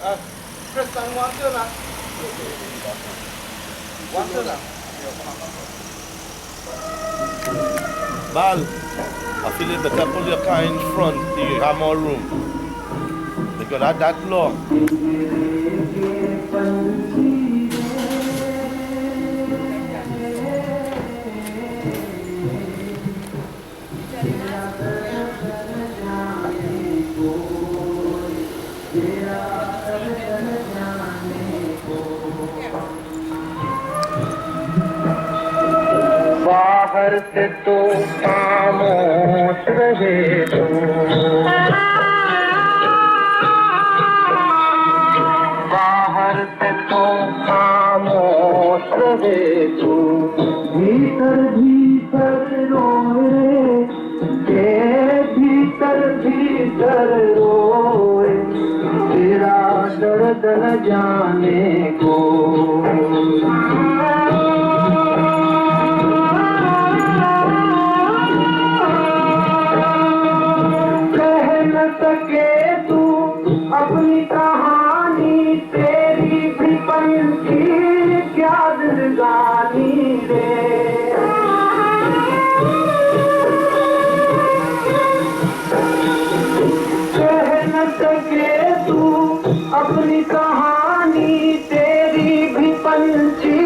Tristan, one turn. One turn. Bal, I feel it better pull your car in front, you have more room. Because that long. बाहर से तो खामोश रहे तू, बाहर से तो खामोश रहे तू, भीतर भीतर रोए के भीतर भीतर रोए, तेरा दर्द न जाने को। अपनी कहानी तेरी भी पंछी क्या दिलगानी रे, कह न सके तू अपनी कहानी तेरी भी पंछी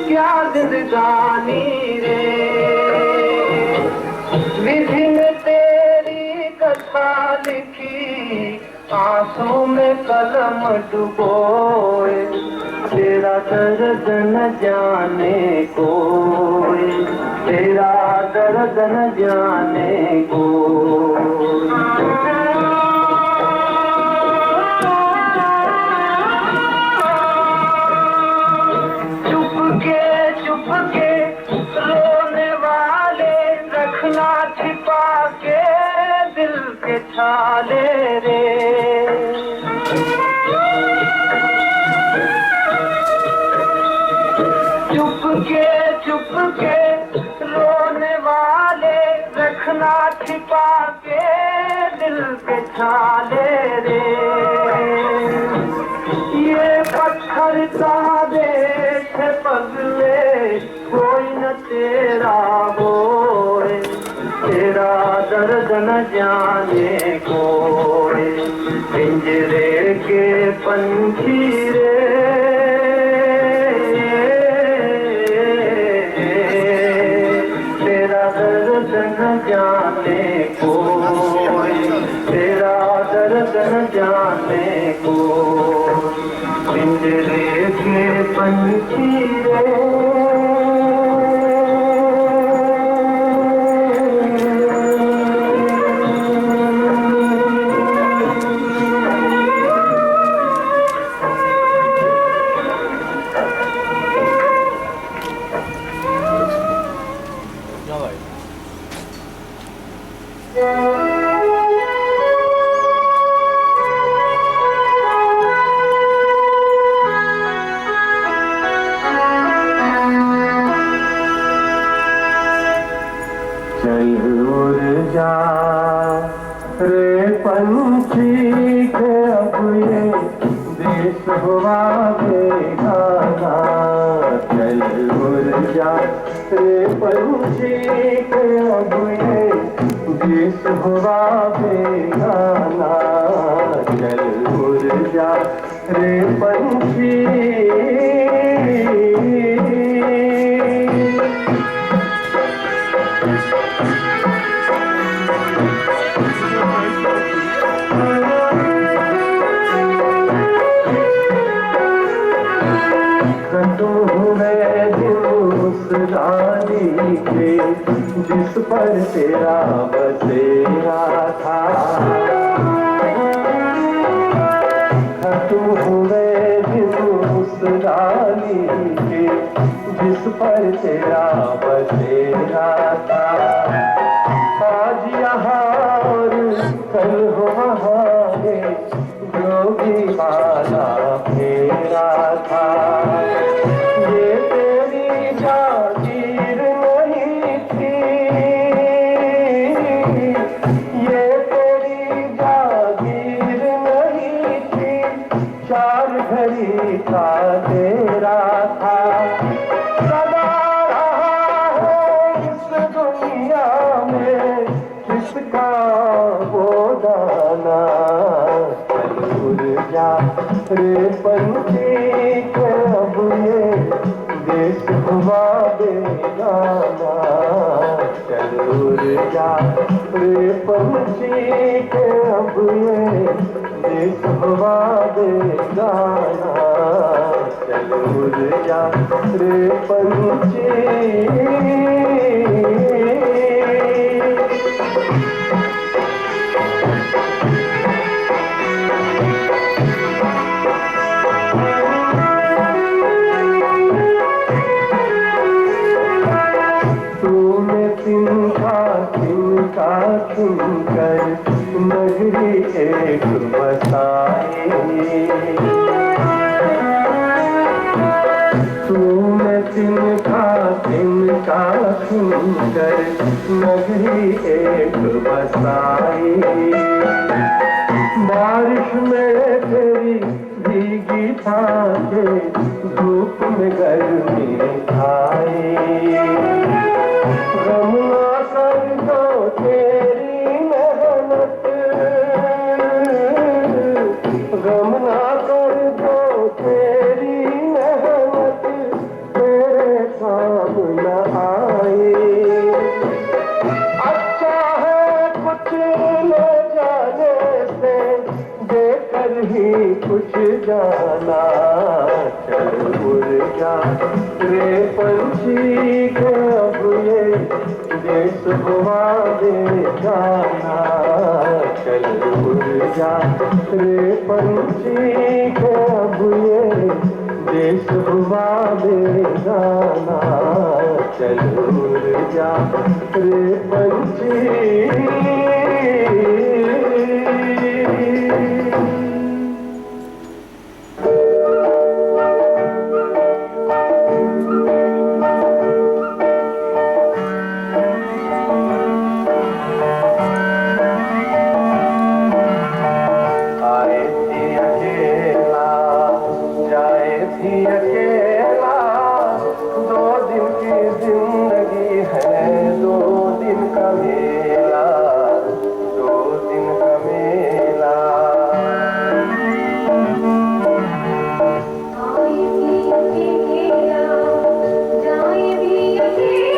क्या दिलगानी रे, विधि में तेरी कथा लिखी आंसू में कलम डुबोए, तेरा दर्द न जाने कोई, तेरा दर्द न जाने कोई। चुपके चुपके रोने वाले रखना छिपा के दिल के छाले रे, चुपके चुपके रोने वाले रखना छिपा के दिल के छाले रे, ये पत्थर का देश है पगले कोई न तेरा होए, तेरा दर्द न जाने कोई, पिंजरे के पंछी रे, तेरा दर्द न जाने कोई, तेरा दर्द न जाने कोई, पिंजरे के पंछी रे। रे पंछी के अब ये देश हुआ बेगाना, चल उड़ जा रे पंछी के अब ये देश हुआ बेगाना, चल उड़ जा रे पंछी। जिस पर तेरा बसेरा था, तुम हुए उस रानी के जिस पर तेरा बसेरा था, आज यहाँ और कल हो वहाँ जोगी वाला फेरा था, ये तेरी जागीर नहीं थी, ये तेरी जागीर नहीं थी, चार घड़ी का तेरा था, सदा रहा है इस दुनिया में किसका वो दाना। चल उड़ जा रे पंछी के अब ये देश हुआ बेगाना। चल उड़ जा रे पंछी के अब ये देश हुआ बेगाना। चल उड़ जा रे पंछी। तूने तिनका तिनका तिनकर नगरी एक बसाई। तूने तिनका तिनका तिनकर नगरी एक बसाई। बारिश में तेरी भीगी सांसें धूप में गर्मी आई। गम ना कर दो तेरी मेहनत, गम ना कर दो तेरी मेहनत तेरे काम न आए। अच्छा है कुछ ले जाने से देकर ही कुछ जाना। चल उड़ जा रे पंछी के अब ये देश हुआ बेगाना। चल उड़ जा रे पंछी के अब ये देश हुआ बेगाना। चल उड़ जा रे पंछी। अकेला 2 दिन की जिंदगी है, 2 दिन का मेला, 2 दिन का मेला। आए भी अकेला,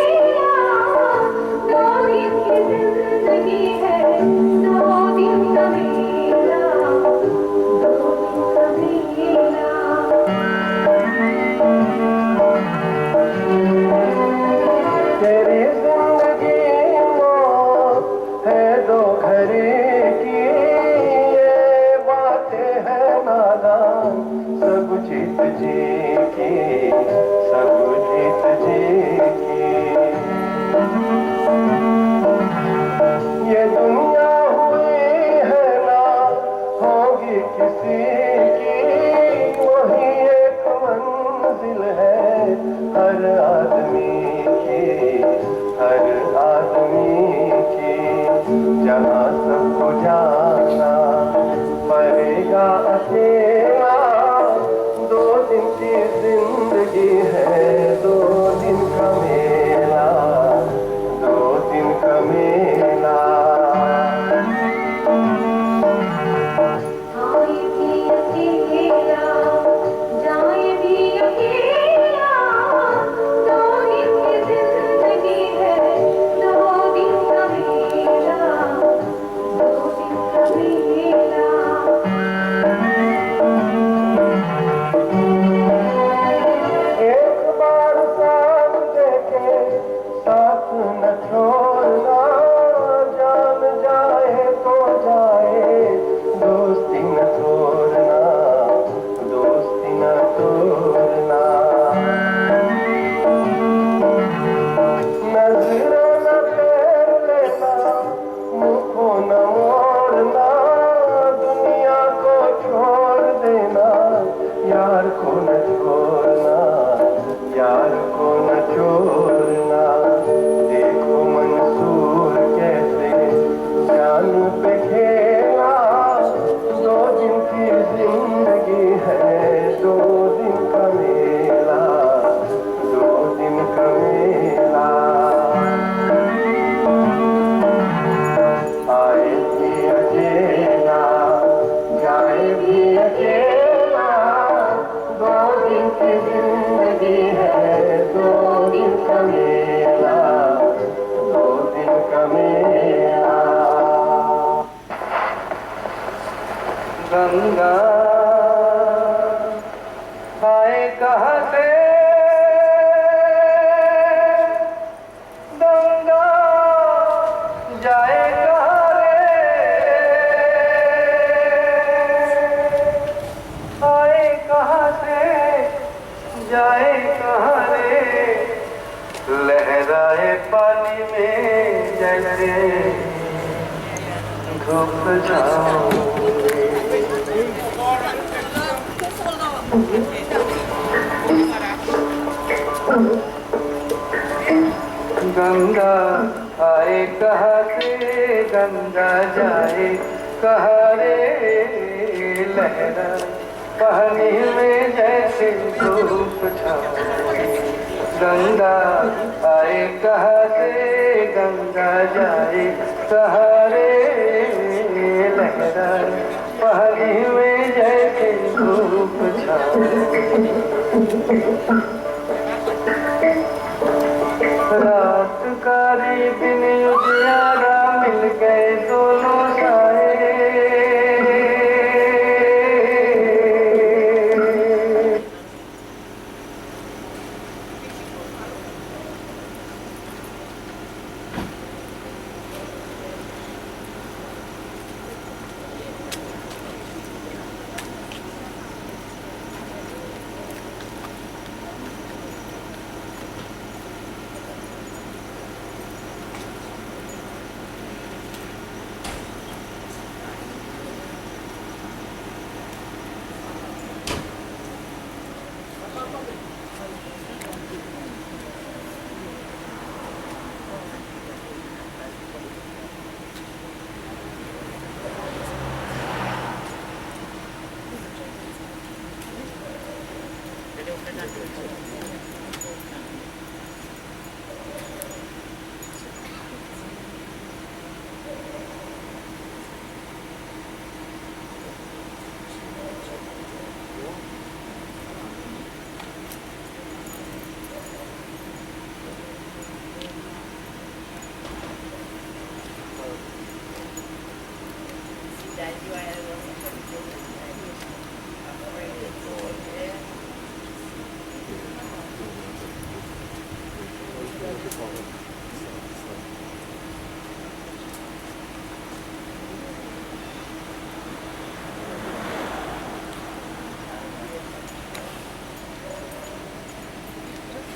जाए भी अकेला, 2 दिन की जिंदगी है, 2 दिन का मेला, 2 दिन का मेला। तेरी जिंदगी मौत है 2 घड़ी की, ये बातें हैं नादान सब जीत जी की, सब जीत जी की। ये दुनिया हुई है ना होगी किसी की, वही एक मंजिल है हर आदमी की, हर आदमी की। जहाँ सबको जाना पड़ेगा अकेला, 2 दिन की जिंदगी है, 2 दिन का मेला, 2 दिन का मेला। जिंदगी है दो दिन का मेला, दो दिन का मेला। गंगा आए कहाँ से, गंगा जाए कहाँ रे, आए कहाँ से जाए कहाँ रे, लहराए पानी में जैसे धूप जाऊं। गंगा आए कहाँ से, गंगा जाए कहाँ रे, लहरा पानी में जैसे धूप छाए। गंगा आए कहाँ से, गंगा जाए कहाँ रे, लहरा पानी में जैसे धूप छाए। रात कारी दिन उजियारा मिल गए दोनों साए।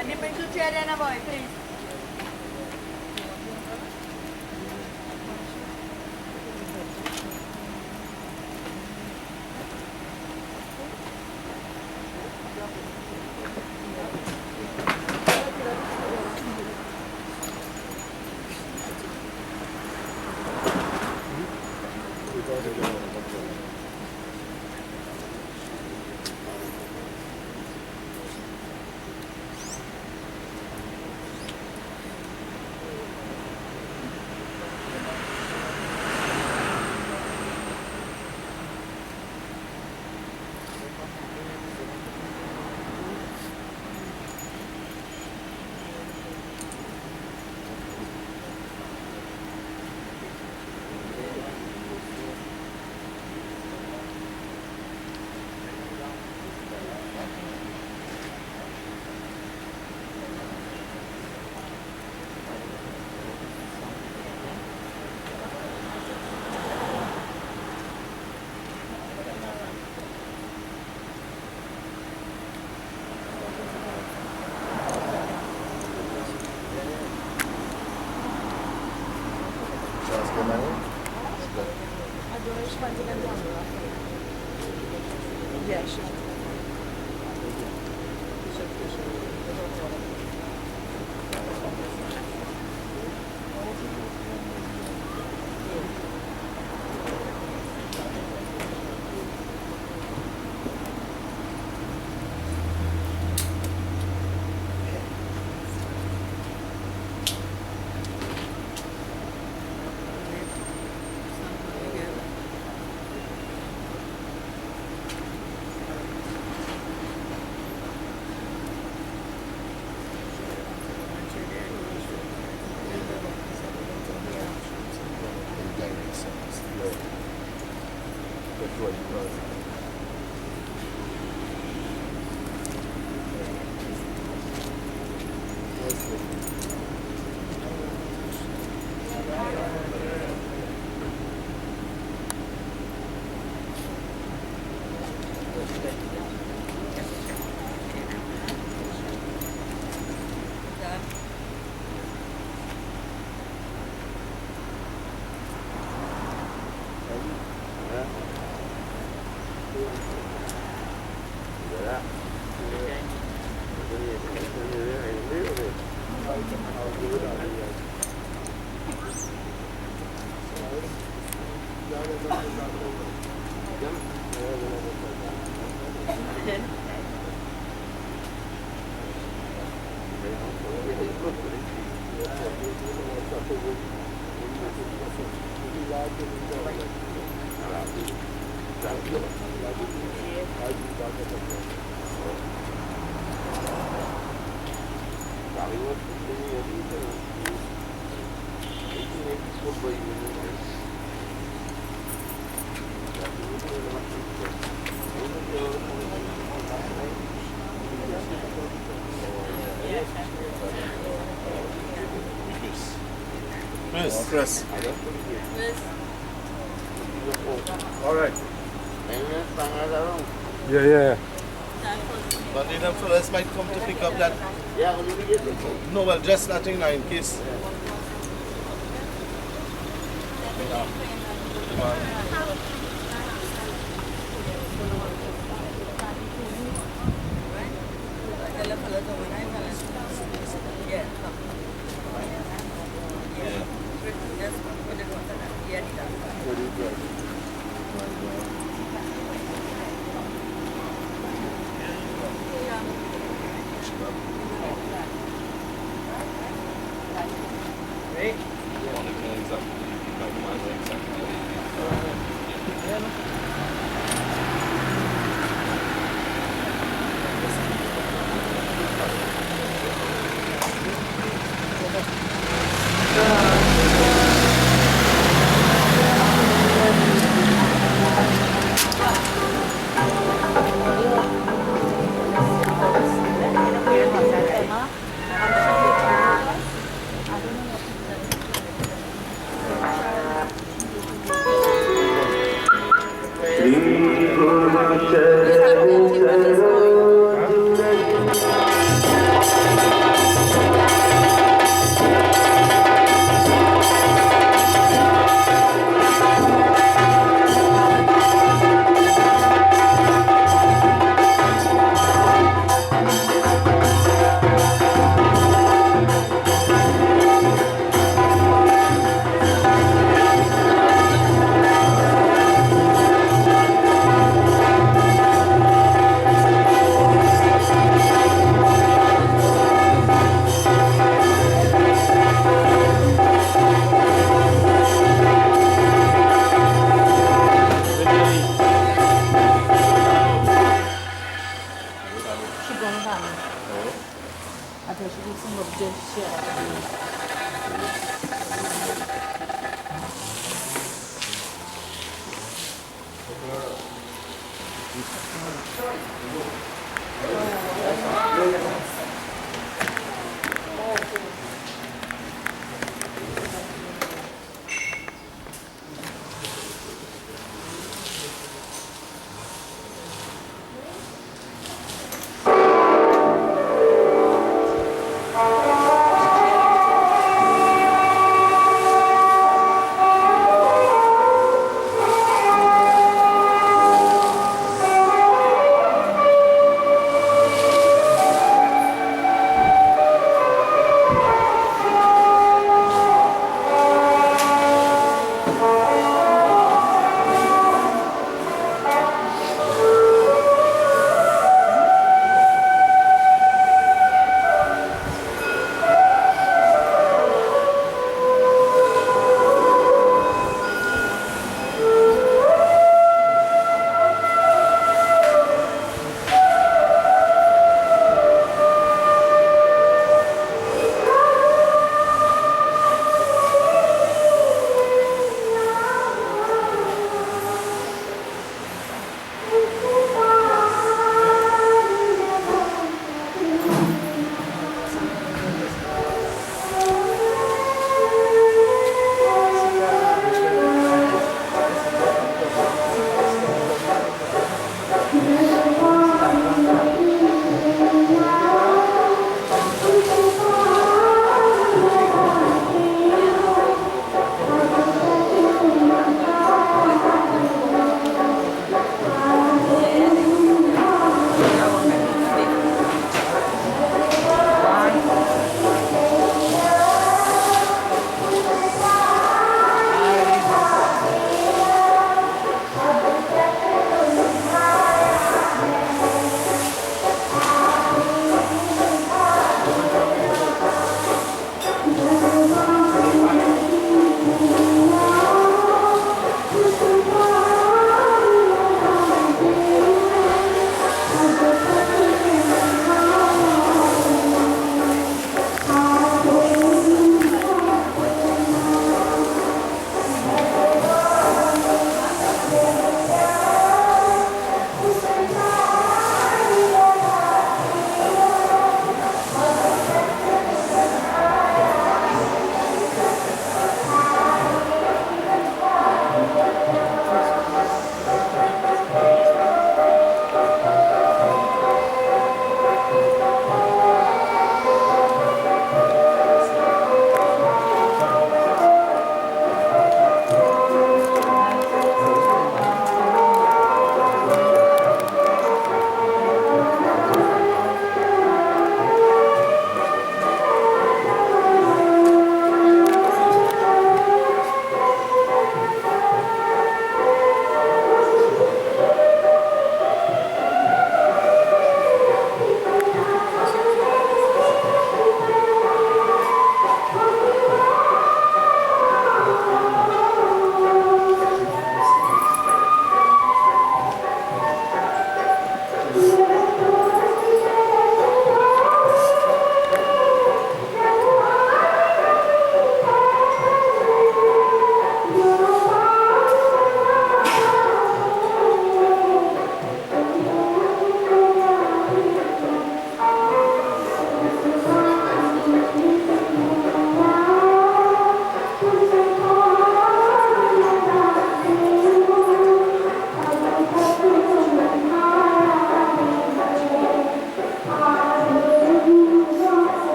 Ini pencucian na boy, please. Chris. All right. Yeah. But the fellas might come to pick up that. No, well, just nothing now in case.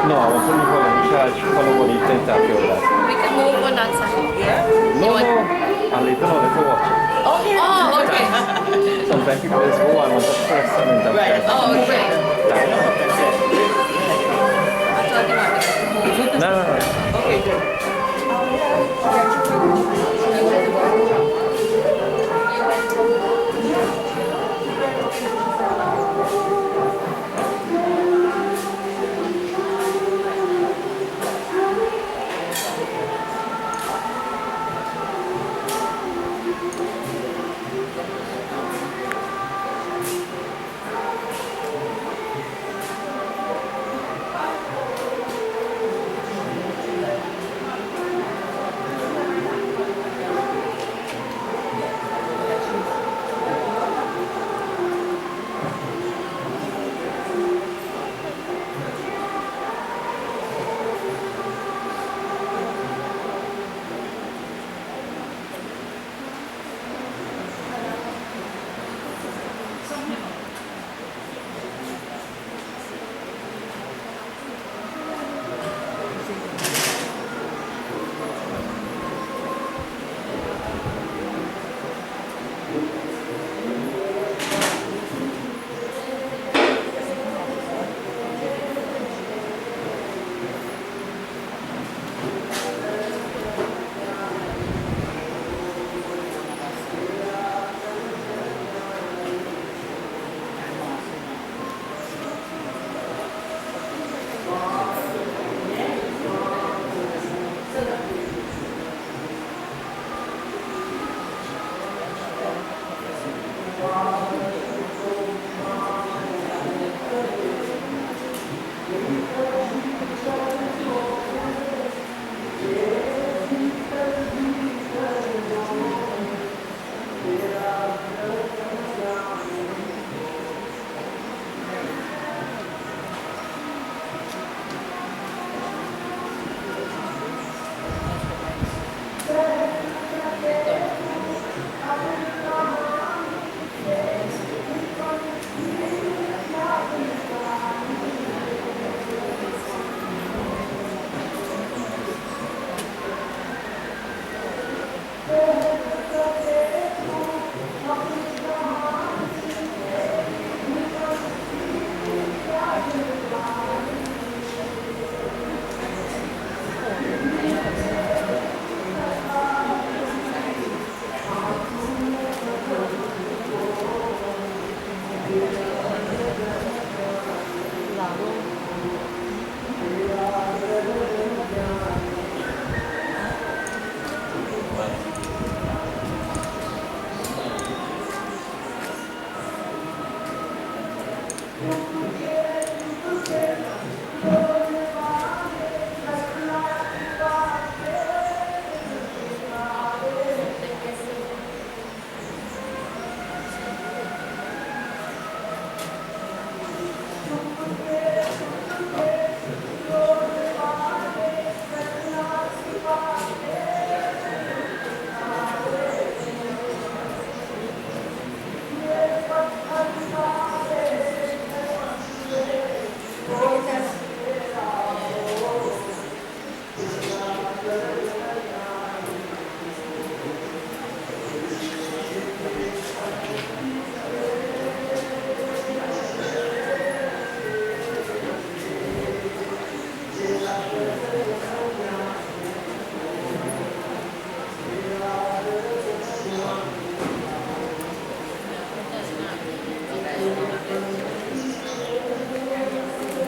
No, I want to leave her in charge for nobody to interfere with that. We can move on that side. No, no, I'll leave it on there to watch it. Oh, okay. Sometimes people just go and want to press and interfere. Oh, great. That- I thought you wanted to move. No, no, no.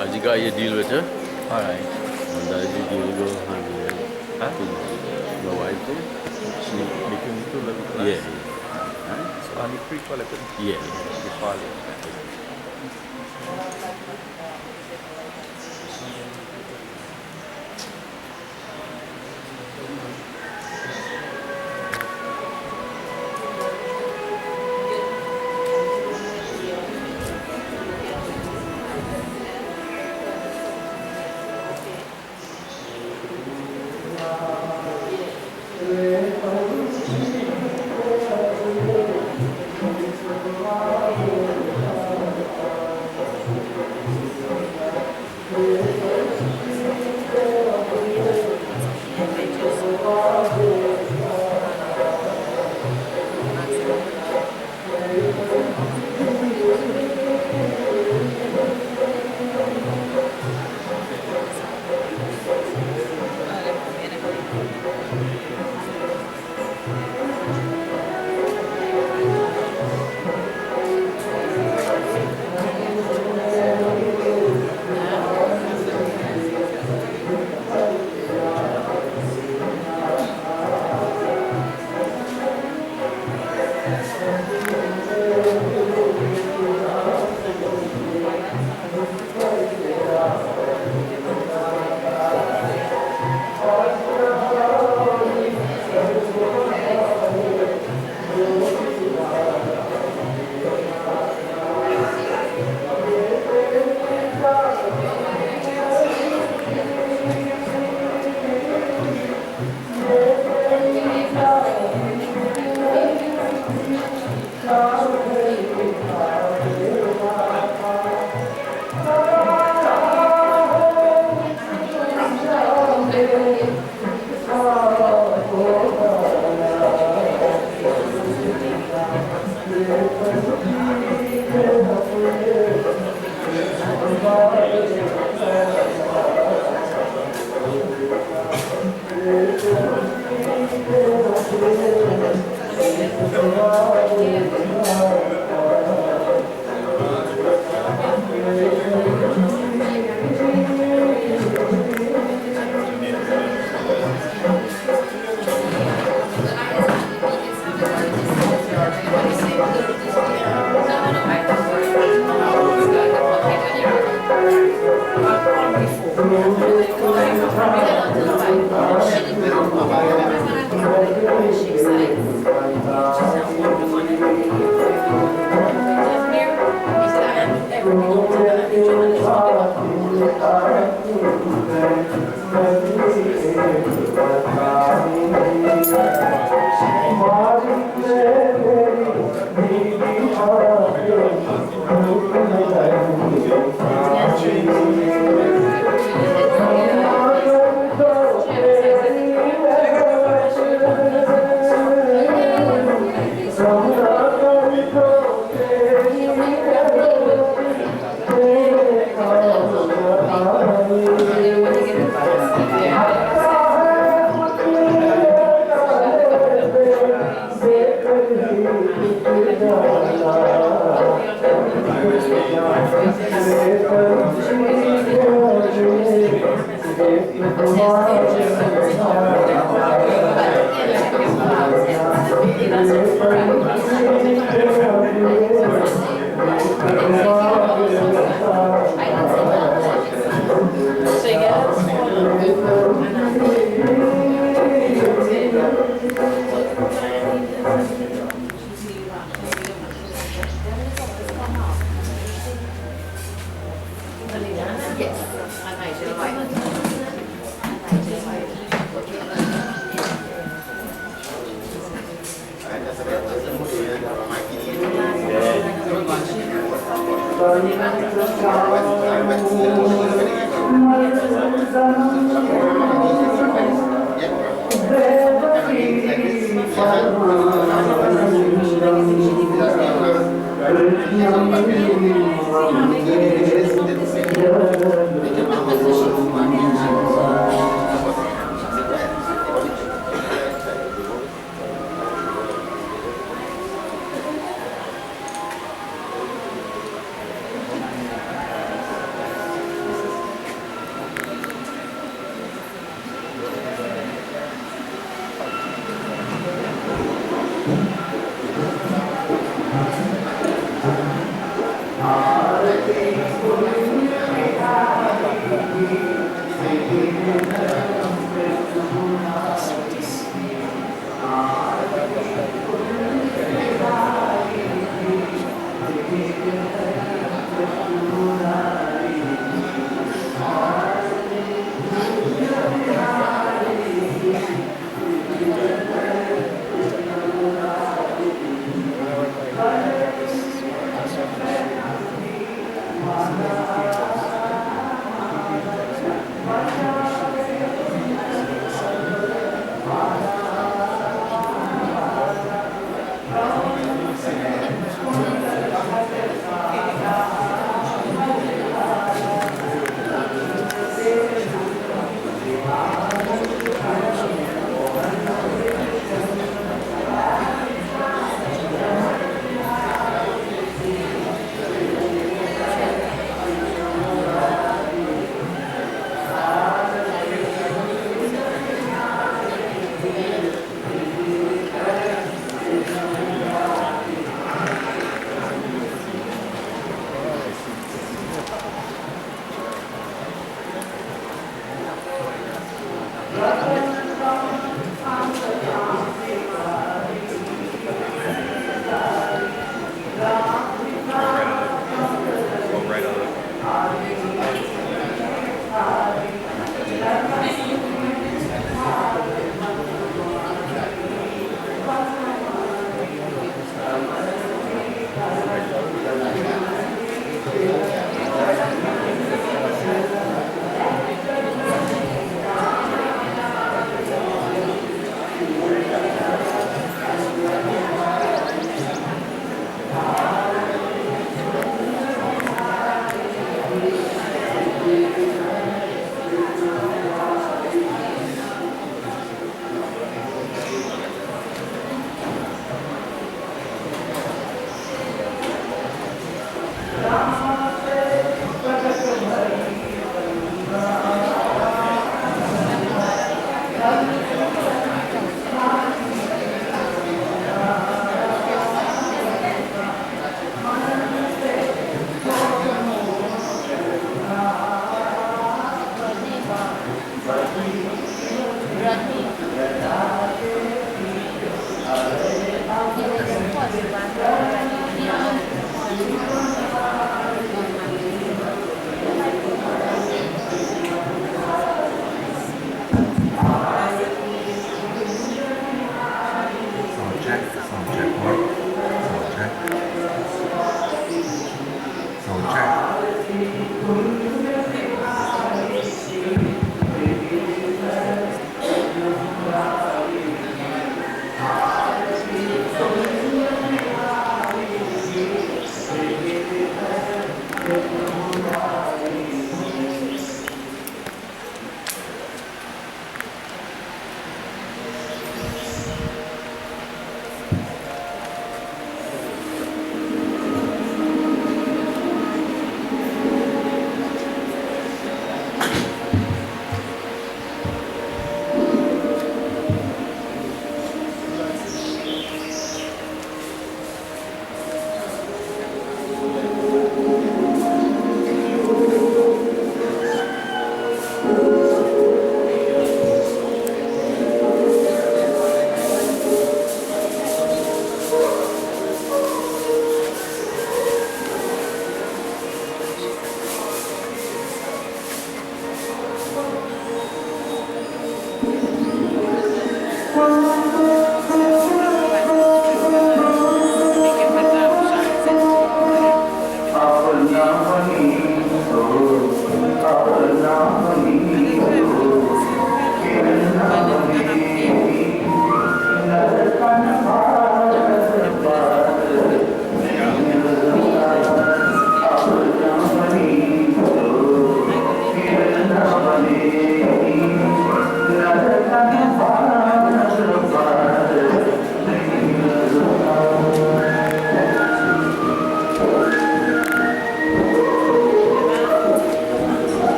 As the guy you deal with her, Alright. and as you deal go hand in hand. Huh? Your wife too? She making me two little class. Yeah. Right? So on the pre-qualified. Yeah. The quality.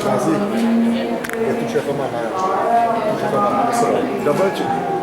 Nazi, je tu šéfa mama. Šéfa mama, Dobroček.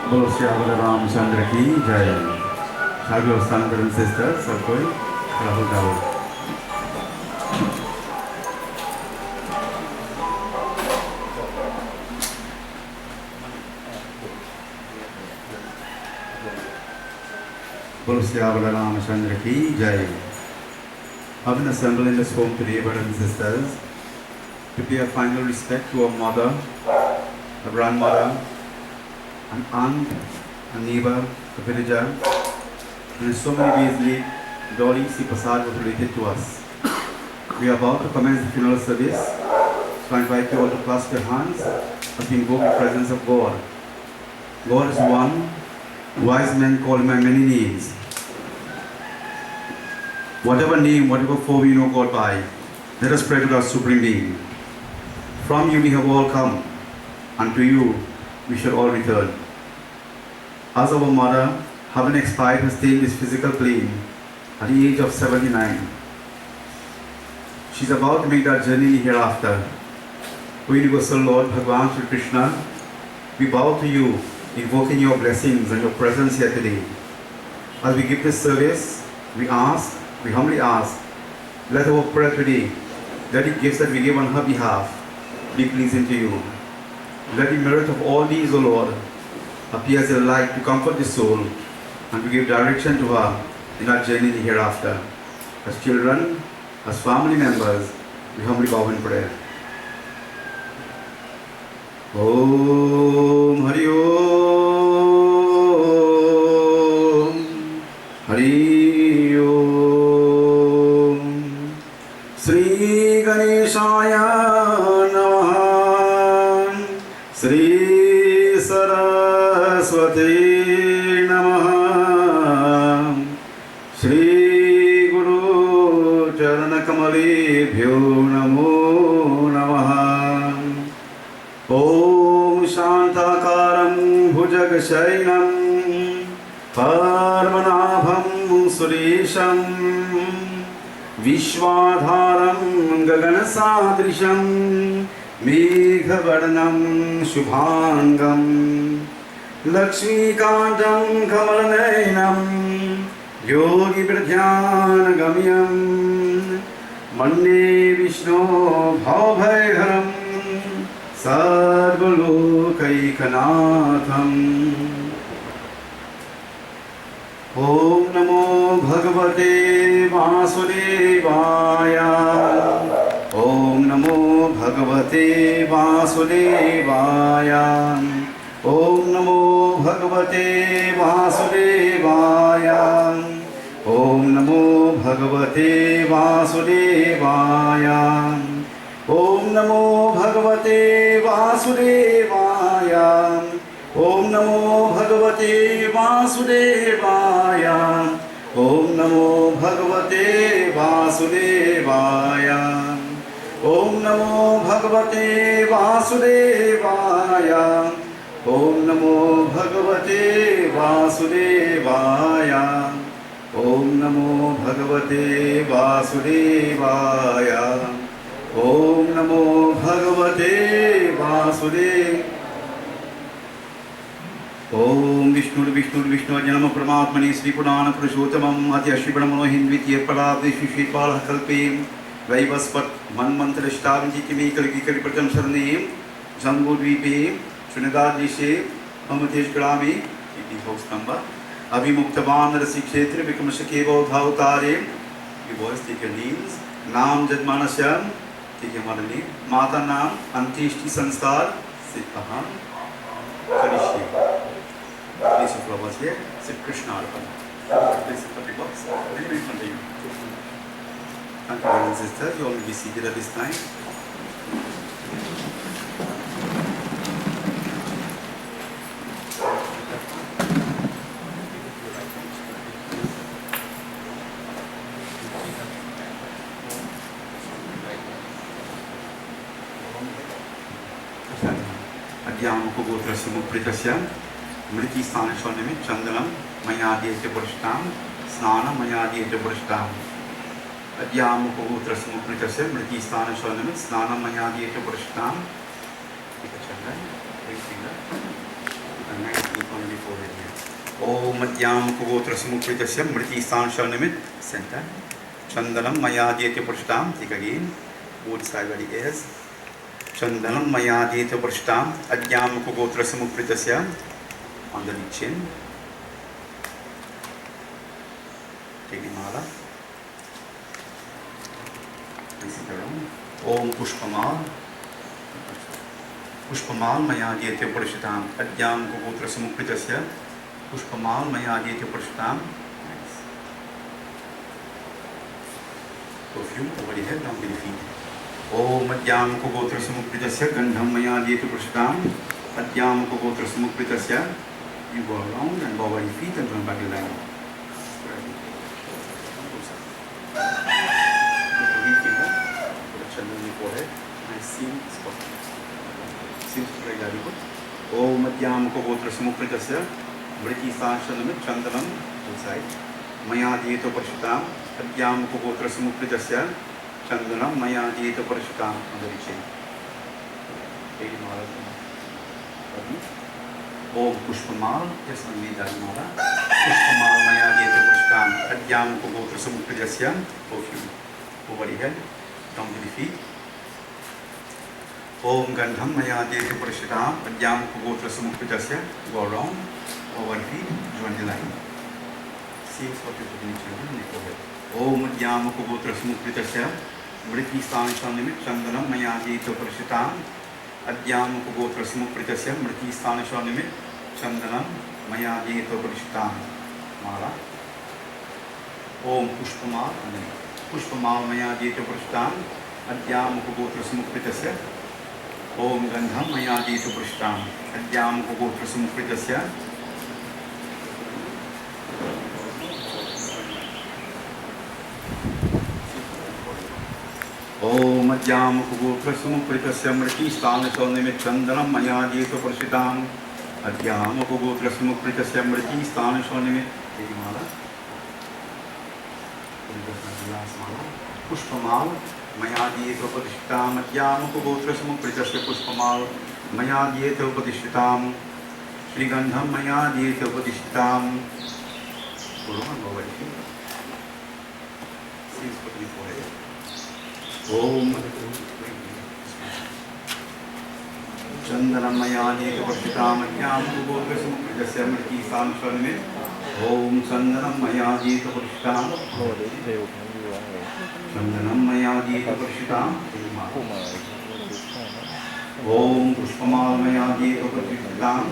बोलो श्यामल रामचंद्र की जय। शागियों brother and sisters सब कोई खड़ा हो जाओ। बोलो श्यामल रामचंद्र की जय। I've been assembled in this home today, brothers and sisters, to pay a final respect to our mother, a grandmother, an aunt, a neighbor, a villager, and in so many ways Dolly Seepersad was related to us. We are about to commence the funeral service, so I invite you all to clasp your hands as we invoke the presence of God. God is one. Wise men call him by many names. Whatever name, whatever form we know God by, let us pray to our Supreme Being. From you we have all come, and to you we shall all return. As our mother, having expired, has taken this physical plane at the age of 79. She is about to make that journey hereafter. O Universal Lord Bhagavan Shri Krishna, we bow to you, invoking your blessings and your presence here today. As we give this service, we humbly ask, let our prayer today, let the gifts that we give on her behalf, be pleasing to you. Let the merit of all these, O Lord, appear as a light to comfort the soul and to give direction to her in our journey hereafter. As children, as family members, we humbly bow in prayer. Om Hari Om Hari Om Sri Ganeshaya Namaha Sri Saraswati Namaha Sri Guru Charana Kamalebhyo Namo Namaha Om Shantakaram Bhujagashayinam Parmanabham Suresham Vishwadharam Gaganasadrisham Meghavarnam Shubhangam Lakshmikantam Kamalaneyanam Yogi Pradhyanagamyam Mande Vishnu Bhavabhayaharam Sarvalokaikhanatham. Om Namo Bhagavate Vasudevaya. Om Namo Bhagavate Vasudevaya. Om Namo Bhagavate Vasudevaya. Om Namo Bhagavate Vasudevaya. Om Namo Bhagavate Vasudevaya. Om Namo Bhagavate Vasudevaya. Om Namo Bhagavate Vasudevaya. Om Namo Bhagavate Vasudevaya. Om Namo Bhagavate Vasudevaya. Om Namo Bhagavate Vasudevaya. Om Namo Bhagavate Vasudevaya. Om Vishnu Janama Paramatmani Sri Purana Purushottamam Adya Shri Brahmanohin Vitya Palabdi Shri Shri Pala Kalpim Vaivaspat Manmantra Shtavanji Kimi Kalki Karipratam Sarneem Jambu Dvipe Trinidad Dishe Amatesh Grami Iti house number Abhimuktavan Rasi Kshetra Vikamashakevo Dhautare. You boys take your names. Naam Jadmanasya. Take your mother name. Mata Naam Antishti Sanskar Sitahan Kadishya. Place of flowers here. Sit Krishna Arpan. Place of the box. Very in front of you. Thank you, brothers and sisters. You all will be seated at this time. Adhyamukoghotrasya mupritasya Mriti Stanashwanami Chandanam Mayadiyate Purishtam Snanam Mayadiyate Purishtam. Adhyamukoghotrasya mupritasya Mriti Stanashwanami Snanam Mayadiyate Purishtam. Take a chandan, bring finger, and nice keep on the Om Madhyam Kugotra Samukritasya Mriti Stan Shanimit center. Chandanam Mayadhyate Prashtam, take again, both side very is. Chandanam Mayadhyate Prashtam, Adhyam Kugotra Samukritasya on the chin. Take the mala. Place it around. Om Pushpamal. Pushpamal Mayadhyate Prashtam, Adhyam Kugotra Samukritasya. Pushpamal Mayadhyate Prashtam. Nice. Perfume over the head, down by the feet. Om Madhyam Kugotra Samukritasya Gandham Mayadhyate Prashtam. Adhyam Kugotra Samukritasya. You go around and go over your feet and run back the line. Om Madhyam Kugotra Samukritasya Mriti Sashanamit Chandanam inside Mayadhyate Prashtam Adhyam Kugotra Samukritasya Chandanam Mayadhyate Prashtam on the chin. Om Pushpamal, yes, I made that mala. Pushpamal Mayadhyate Prashtam Adhyam Kugotra Samukritasya perfume over the head, down to the feet. Om Gandham Mayadhyate Prashtam Adhyam Kugotra Samukritasya, go around, over the feet, join the line. See what you put in children, go ahead. Om Adhyam Kugotra Samukritasya Mriti Stan Shanimit Chandanam Mayadhyate Prashtam Adhyam Kugotra Samukritasya Mriti Stan Shanimit Chandanam Mayadhyate Prashtam Mala. Om Pushpamal Pushpamal Mayadhyate Prashtam Adhyam Kugotra Samukritasya Om Gandham Mayadhyate Prashtam Adhyam Kugotra Samukritasya Om Adhyam Kugotra Samukritasya Mriti Stan Shanimit Chandanam Mayadhyate Prashtam Adhyam Kugotra Samukritasya Mriti Stan Shanimit Pushpamal Mayadhyate Prashtam Adhyam Kugotra Samukritasya Pushpamal Mayadhyate Prashtam Shri Gandham Mayadhyate Prashtam Om Chandanam Mayadhyate Prashtam Adhyam Kugotra Samukritasya Mriti Stan Shanimit Om Chandanam Mayadhyate Prashtam Chandanam Mayadhyate Prashtam Om Pushpamal Mayadhyate Prashtam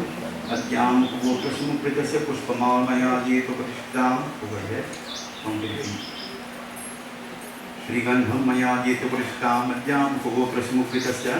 Adhyam Kugotra Samukritasya Pushpamal Mayadhyate Prashtam over here on the feet. Shri Gandham Mayadhyate Prashtam Adhyam Kugotra Samukritasya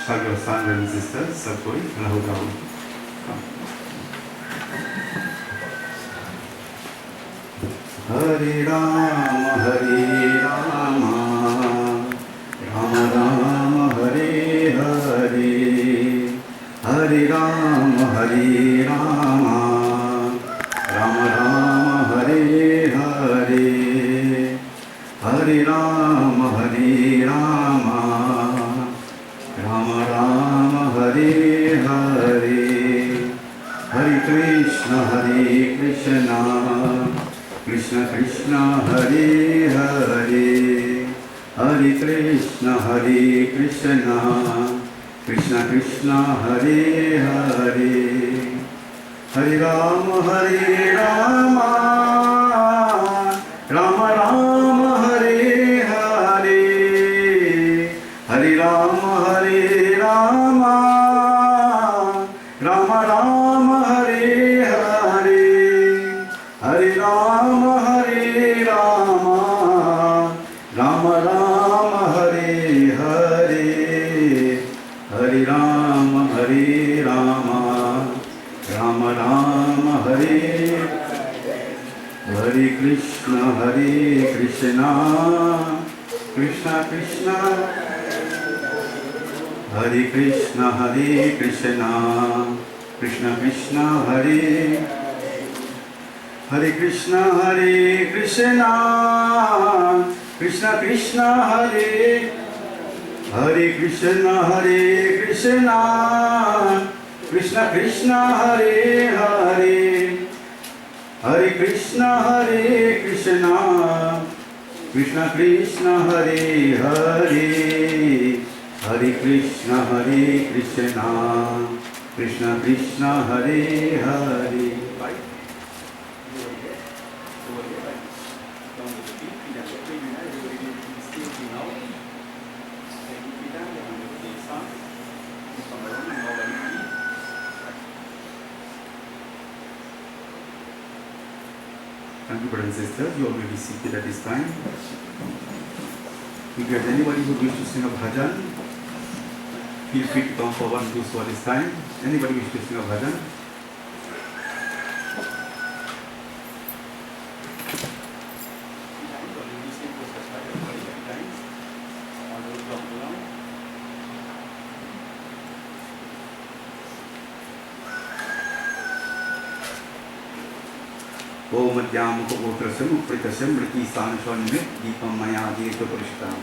Sagar Sandra and sisters, Sakoi, Rahul Rahul. Hare Rama, Hare Rama, Rama Rama, Hare Hare, Hare Rama, Hare Rama, Rama Rama, Hare Hare, Hare Rama, Hare Rama, Rama Rama, Hare Hare, Hare Krishna, Krishna Krishna, Hare Hare, Hare Krishna, Krishna Krishna, Hare Hare, Hare Rama, Rama Rama, Hare Hare, Hare Rama, Rama Rama, Hare Hare, Hare Rama, Rama Rama, Hare Hare, Hare Rama, Rama Rama, Hare Hare Krishna, Krishna Krishna, Hare Krishna, Krishna Krishna, Hare Krishna, Krishna Krishna, Hare Krishna, Krishna Krishna, Hare Krishna, Krishna Krishna, Hare Krishna, Krishna Krishna, Hare. Thank you, brothers and sisters. You all may be seated at this time. If there is anybody who wishes to sing a bhajan, feel free to come forward and do so at this time. Anybody wish to sing a bhajan? Om Madhyam Kogotrasam Upritasam Riti Sanaswanimit Deepam Maya Dito Parishtam.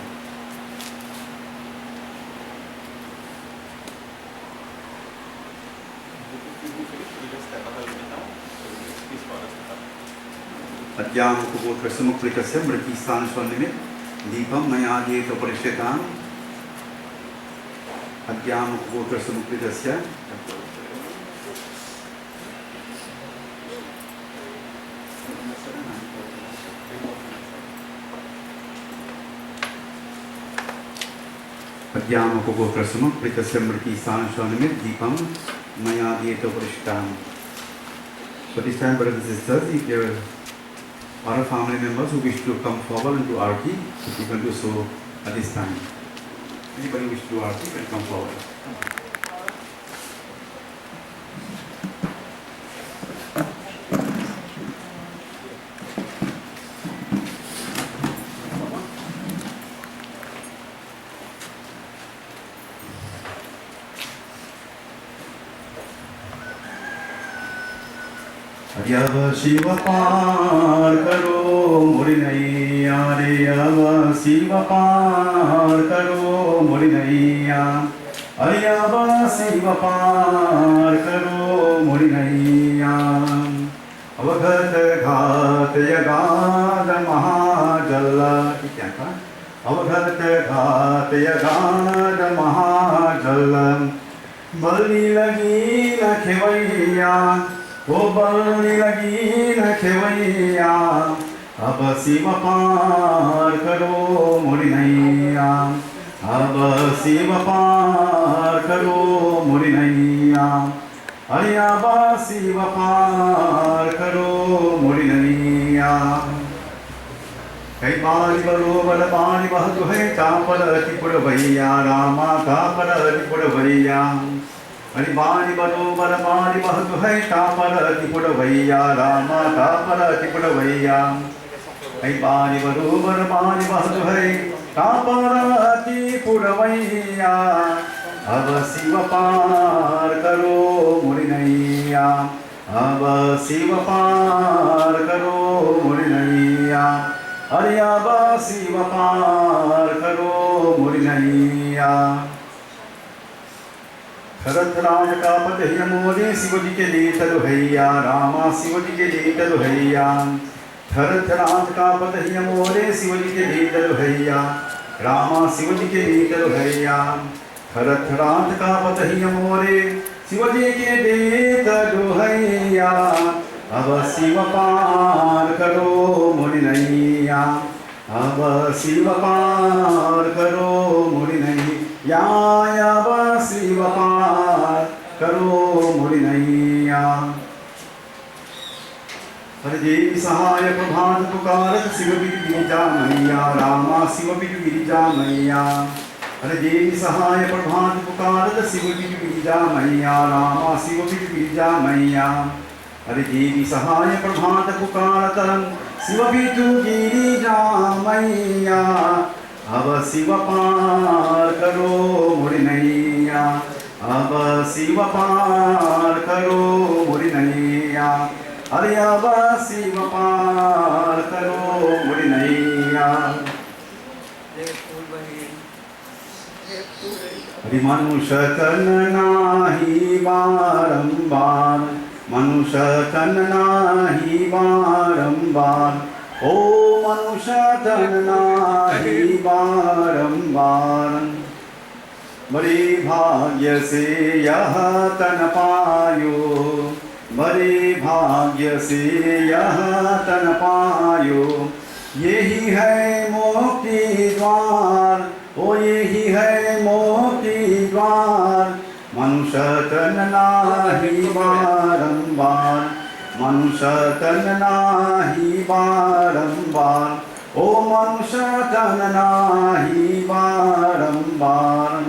Madhyam Kogotrasam Upritasam Riti Sanaswanimit Deepam Maya Dito Parishtam. Madhyam Kogotrasam Upritasya. Madhyam Kogotrasam Upritasam Riti Sanaswanimit Deepam Maya Dito Parishtam. So this time, brothers and sisters, if there are family members who wish to come forward and do Arti, you can do so at this time. Anybody wish to do Arti, can come forward. अब शिव पार करो मुड़ी नैया रे, अब शिव पार करो मुड़ी नैया, अरे अब शिव पार करो मुड़ी नैया। अवघत घात यगाद महाजल, क्या था? अवघत घात यगाद महाजल, बलि लगी न खेवैया, वो बलि लगी न खेवैया, अब शिव पार करो मुड़ी नैया, अब शिव पार करो मुड़ी नैया, अरे अब शिव पार करो मुड़ी नैया। कई बारी बरोबर पानी बहतु है चापल त्रिपुर भैया, रामा कापल त्रिपुर भैया, अरे बारी बरोबर पानी बहतु है चापल त्रिपुर भैया, रामा कापल त्रिपुर भैया। कई बारी बरोबर पानी बहतु है चापल त्रिपुर भैया, अब शिव पार करो मुड़ी नैया, अब शिव पार करो मुड़ी नैया, अरे अब शिव पार करो मुड़ी नैया। भरत राज का पद है मोरे, शिव जी के लिए तलु हैया, रामा शिव जी के लिए तलु हैया। भरत राज का पद है मोरे, शिव जी के लिए तलु हैया, रामा शिव जी के लिए तलु हैया। भरत राज का पद है मोरे, शिव जी के लिए तलु हैया, अब शिव पार करो मुड़ी नैया, अब शिव पार करो मुड़ी नैया, अब शिव पार करो मुड़ी नैया। हर देवी सहाय प्रभात पुकारत, शिव बिटु गिरिजा मैया, रामा शिव बिटु गिरिजा मैया। हर देवी सहाय प्रभात पुकारत, शिव बिटु गिरिजा मैया, रामा शिव बिटु गिरिजा मैया। हरि देवी सहाय प्रभात पुकारतम शिव बिटू गिरिजा मैया अब शिव पार करो मुरि नैया अब शिव पार करो मुरि नैया अरे अब शिव पार करो मुरि नैया हरि मनुष्य तन नाही बारंबार मनुष्य तन नाही बारंबार ओ मनुष्य तन नाही बारंबार बड़े भाग्य से यह तन पायो बड़े भाग्य से यह तन पायो यही है मुक्ति द्वार ओ यही है मुक्ति द्वार मनुष्य तन नाही बारंबार मनुष्य तन नाही बारंबार ओ मनुष्य तन नाही बारंबार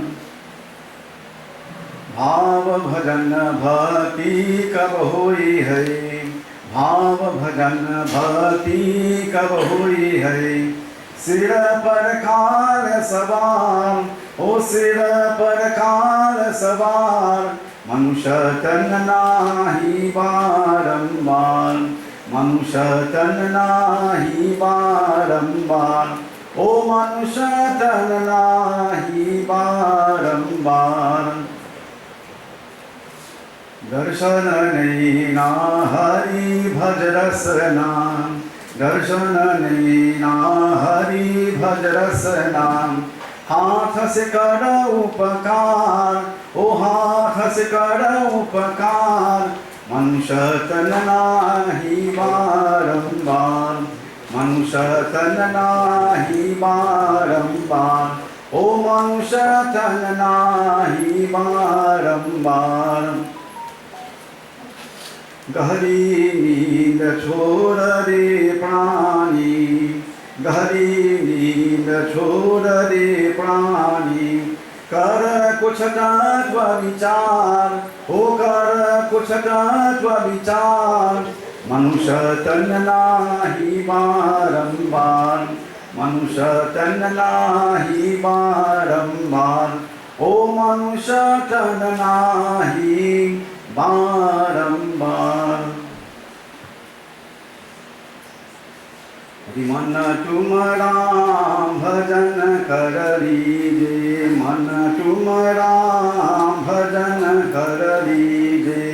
भाव भजन भक्ति कब होई है भाव भजन भक्ति कब हुई है सिर पर काल सवार ओ सिर पर काल सवार मनुष्य तन नाही बारंबार मनुष्य तन नाही बारंबार ओ मनुष्य तन नाही बारंबार दर्शन नैना हरि भज रसना दर्शन नैना हरि भज रसना हाथ से कर उपकार ओ हाथ से कर उपकार मनुष्य तन नाही बारंबार मनुष्य तन नाही बारंबार ओ मनुष्य तन नाही बारंबार गहरी नींद छोड़ रे प्राणी गहरी नींद छोड़ रे प्राणी कर कुछ तत्व विचार हो कर कुछ तत्व विचार मनुष्य तन नाही बारंबार मनुष्य तन नाही बारंबार ओ मनुष्य तन नाही बारंबार मन तुम राम भजन कर लीजे मन तुम राम भजन कर लीजे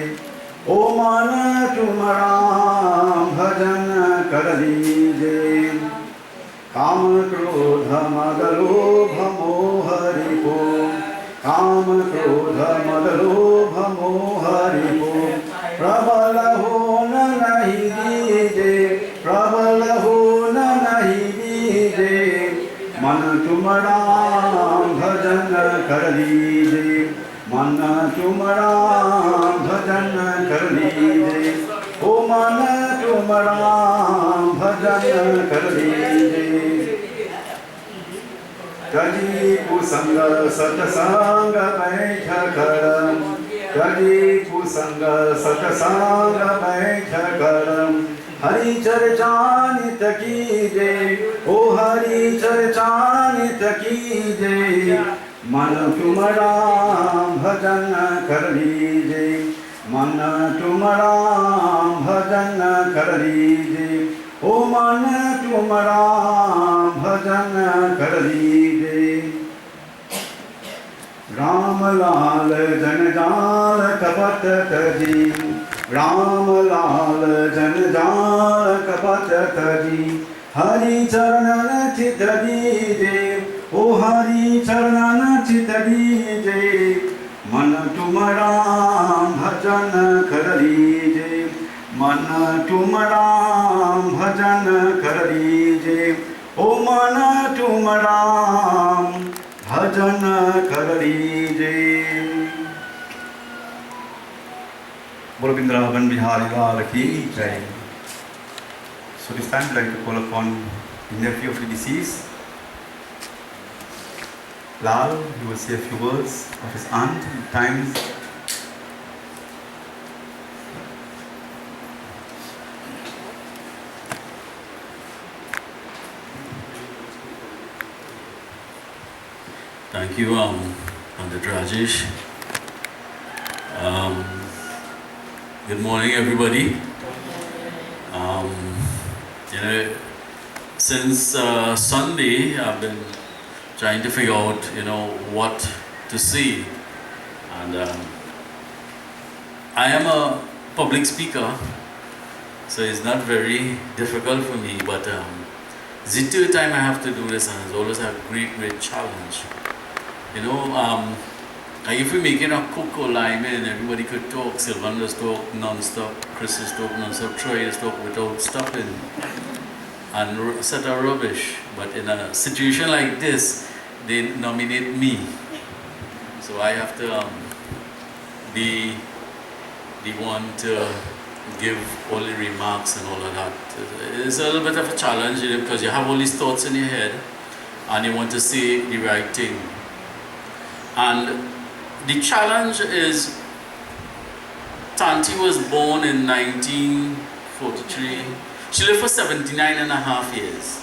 ओ मन तुम राम भजन कर लीजे काम क्रोध मद लोभ मोह रिपो काम क्रोध मद लोभ मोह रिपो प्रबल हो न नहीं दीजे प्रबल हो न नहीं दीजे मन तुम राम भजन कर लीजे मन तुम राम भजन कर लीजे ओ मन तुम राम भजन कर लीजे कजी कुसंग सतसंग बैठ कर कजी कुसंग सतसंग बैठ कर हरि चर्चा नित कीजे ओ हरि चर्चा नित कीजे मन तुम राम भजन कर लीजे मन तुम राम भजन कर लीजे ओ मन तुम राम भजन कर लीजे राम लाल जनजाल कपट तजी राम लाल जनजाल कपट तजी हरि चरणन चित दीजे ओ हरि चरणन चित दीजे मन तुम राम भजन कर लीजे मन तुम राम भजन कर लीजे ओ मन तुम राम भजन कर लीजे बोलो वृंदावन बिहारी लाल की जय. So this time I'd like to call upon the nephew of the deceased, Lal. He will say a few words of his aunt. Times Thank you, Pandit Rajesh. Good morning, everybody. Um, since Sunday, I've been trying to figure out, what to say. And I am a public speaker, so it's not very difficult for me, but it's the third time I have to do this, and it's always a great, great challenge. Like if we're making a cocoa lime and everybody could talk, Sylvander's talk non-stop, Chris's talk non-stop, Troy's talk without stopping, and set a rubbish. But in a situation like this, they nominate me. So I have to be the one to give all the remarks and all of that. It's a little bit of a challenge, because you have all these thoughts in your head and you want to say the right thing. And the challenge is, Tanti was born in 1943. She lived for 79 and a half years.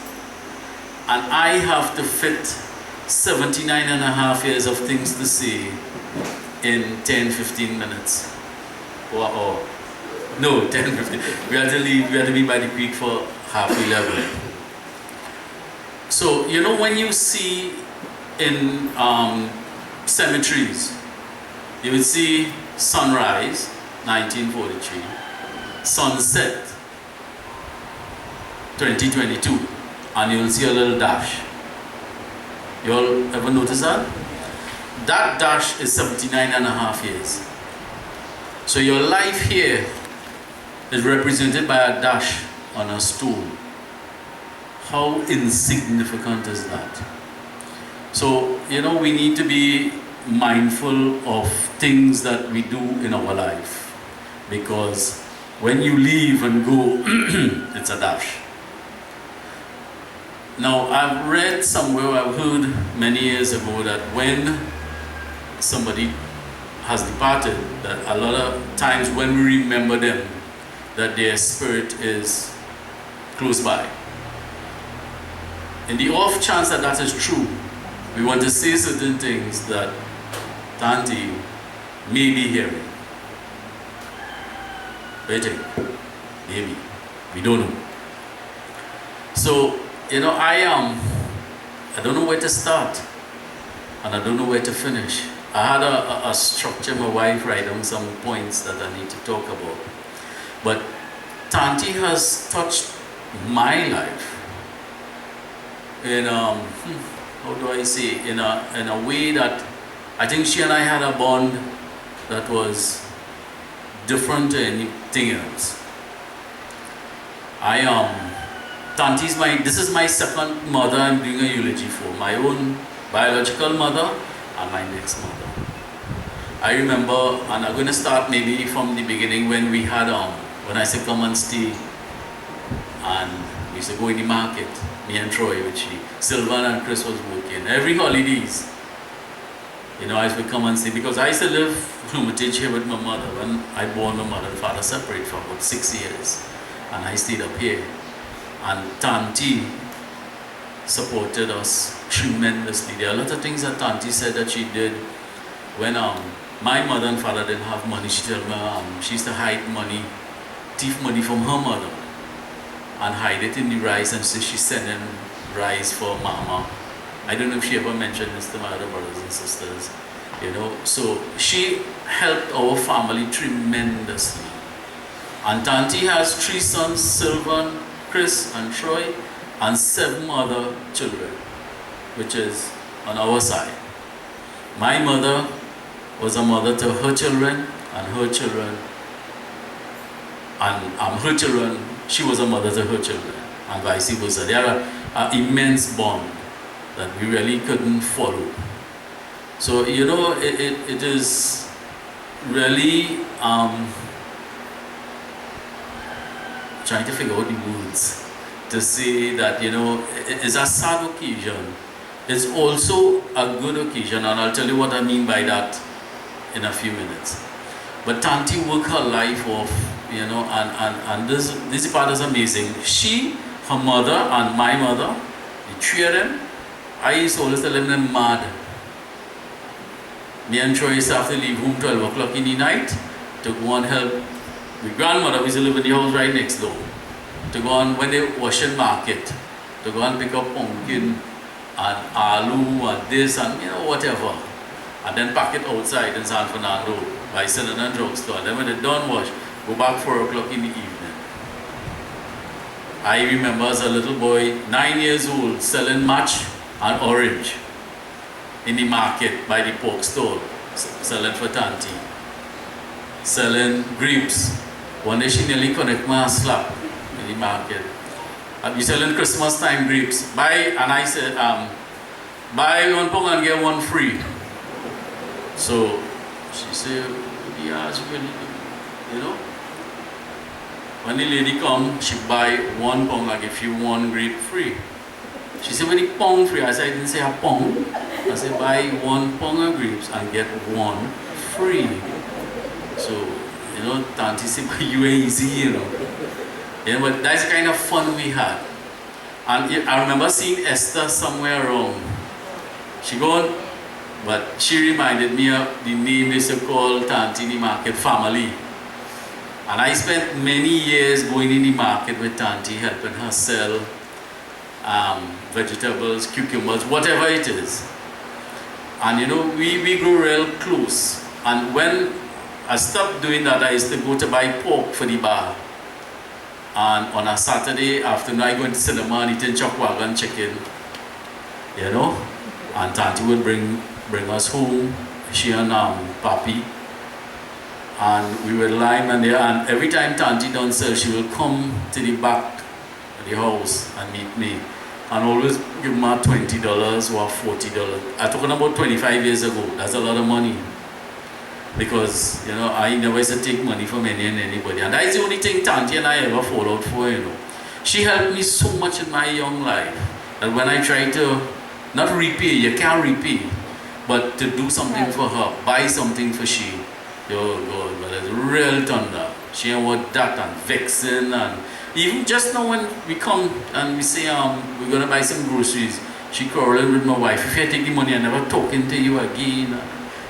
And I have to fit 79 and a half years of things to say in 10, 15 minutes. Or no, 10, 15. We had to leave, we had to be by the creek for 11:30. So, when you see in cemeteries, you will see sunrise, 1943, sunset, 2022, and you will see a little dash. You all ever notice that? That dash is 79 and a half years. So your life here is represented by a dash on a stone. How insignificant is that? So, we need to be mindful of things that we do in our life, because when you leave and go, it's a dash. Now, I've read somewhere, I've heard many years ago, that when somebody has departed, that a lot of times when we remember them, that their spirit is close by. In the off chance that that is true, we want to say certain things that Tanti may be hearing. Waiting, maybe, we don't know. So, I don't know where to start, and I don't know where to finish. I had a structure, my wife write down some points that I need to talk about. But Tanti has touched my life in, how do I say, in a way that I think she and I had a bond that was different to anything else. This is my second mother I'm doing a eulogy for. My own biological mother and my next mother. I remember, and I'm going to start maybe from the beginning, when we had, when I said come and stay, and we used to go in the market, me and Troy, which Sylvan and Chris was working. Every holidays, I used to come and stay, because I used to live Hermitage here with my mother. When I born, my mother and father separated for about 6 years, and I stayed up here. And Tanti supported us tremendously. There are a lot of things that Tanti said that she did when my mother and father didn't have money. She told me she used to hide money, thief money from her mother, and hide it in the rice, and so she sent in rice for mama. I don't know if she ever mentioned this to my other brothers and sisters, So she helped our family tremendously. And Tanti has 3 sons, Sylvan, Chris and Troy, and 7 other children, which is on our side. My mother was a mother to her children, and her children, and her children, she was a mother to her children, and vice versa. They are an immense bond that we really couldn't follow. So, it is really trying to figure out the words to say that, it's a sad occasion. It's also a good occasion, and I'll tell you what I mean by that in a few minutes. But Tanti worked her life off, and this part is amazing. She, her mother, and my mother, the 3 of them, I used to always tell them they're mad. Me and Troy used to have to leave home 12 o'clock in the night to go and help my grandmother, who used to live in the house right next door, to go on when they washing market, to go and pick up pumpkin and aloo and this and whatever, and then pack it outside in San Fernando by Cylinder drugstore. Then when they done wash, go back 4 o'clock in the evening. I remember as a little boy, 9 years old, selling match and orange in the market by the pork stall, selling for Tanti. Selling grapes. One day she nearly connect my slap in the market. I'll be selling Christmas time grapes. Buy, and I said, buy 1 pound and get 1 free. So she said, yeah, she will, When the lady come, she buy 1 pound, I give you 1 grape free. She said, well, the pound free. I said, I didn't say a pound. I said, buy 1 pound of grapes and get 1 free. So, Tanti said, you ain't easy, but that's the kind of fun we had. And I remember seeing Esther somewhere around. She gone, but she reminded me of the name they used to call Tanti in the market, family. And I spent many years going in the market with Tanti, helping her sell vegetables, cucumbers, whatever it is. And we grew real close. And when I stopped doing that, I used to go to buy pork for the bar. And on a Saturday afternoon, I go into cinema and eating chuck wagon chicken, And Tanti would bring us home, she and Papi. And we would lie in there, and every time Tanti done sell, she will come to the back of the house and meet me. And always give me $20 or $40. I'm talking about 25 years ago. That's a lot of money. Because, I never used to take money from anybody. And that's the only thing Tanti and I ever fall out for, She helped me so much in my young life that when I try to, not repay, you can't repay, but to do something for her, buy something for she. Oh God, but it's real thunder. She ain't what that and vexing, and even just now when we come and we say we're gonna buy some groceries, she quarreling with my wife. If you take the money, I'm never talking to you again.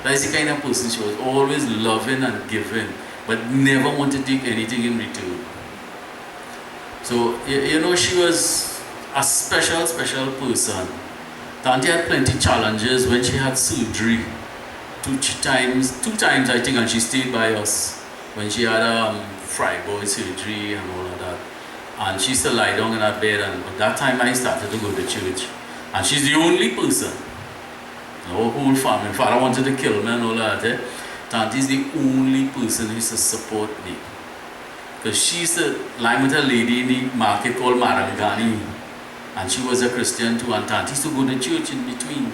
That's the kind of person she was, always loving and giving, but never wanted to take anything in return. So she was a special person. Tanti had plenty challenges when she had surgery. Two times I think, and she stayed by us when she had fibroid surgery and all of that. And she used to lie down in her bed, and at that time I started to go to church. And she's the only person, our whole family, father wanted to kill me and all that. Tanti is the only person who used to support me. Because she used to lie with a lady in the market called Marangani. And she was a Christian too, and Tanti used to go to church in between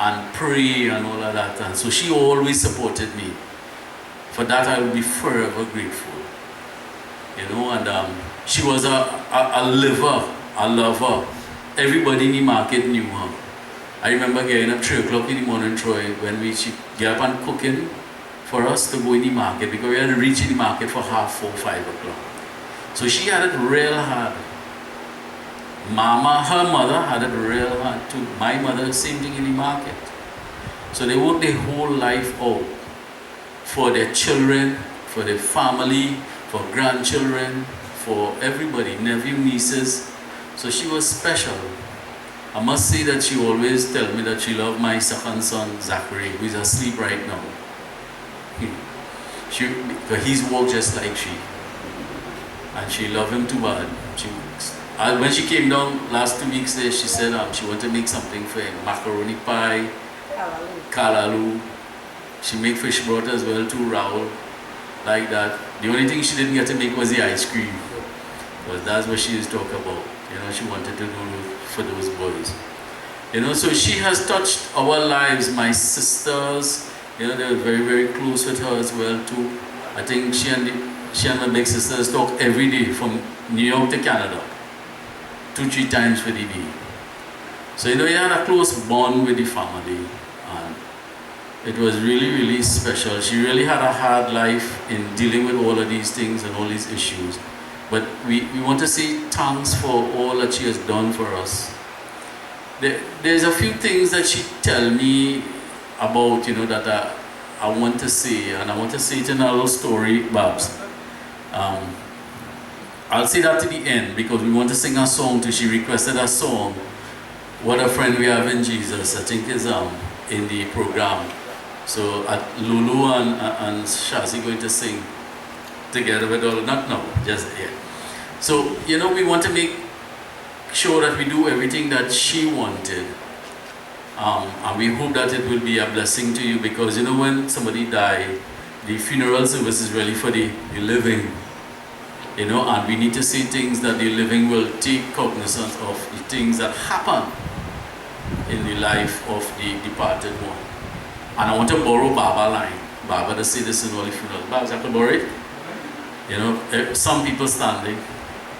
and pray and all of that. And so she always supported me. For that I will be forever grateful. And she was a liver, a lover. Everybody in the market knew her. I remember getting up 3 o'clock in the morning, Troy, when she get up and cooking for us to go in the market, because we had to reach in the market for 4:30, 5 o'clock. So she had it real hard. Mama, her mother, had it real hard too. My mother, same thing in the market. So they worked their whole life out for their children, for their family, for grandchildren, for everybody, nephew, nieces. So she was special. I must say that she always tell me that she loved my second son, Zachary, who is asleep right now. Because he's walked just like she. And she loved him too bad. When she came down last 2 weeks there, she said she wanted to make something for him. Macaroni pie, kalaloo. She made fish broth as well too, Raul. Like that. The only thing she didn't get to make was the ice cream. Because that's what she used to talk about. She wanted to do for those boys. So she has touched our lives. My sisters, they were very, very close with her as well too. I think she and my big sisters talk every day from New York to Canada. 2-3 times for the day. So you had a close bond with the family, and it was really, really special. She really had a hard life in dealing with all of these things and all these issues. But we want to say thanks for all that she has done for us. There's a few things that she tell me about, that I want to say, and I want to say it in a little story, Babs. I'll say that to the end because we want to sing a song too. She requested a song, What a Friend We Have in Jesus, I think is in the program. So Lulu and Shazi going to sing together with all, not now, just here. So, we want to make sure that we do everything that she wanted. And we hope that it will be a blessing to you because, when somebody dies, the funeral service is really for the living. And we need to see things that the living will take cognizance of the things that happen in the life of the departed one. And I want to borrow Baba line. Baba to say this in all the funeral. Baba, I can borrow it? Some people standing,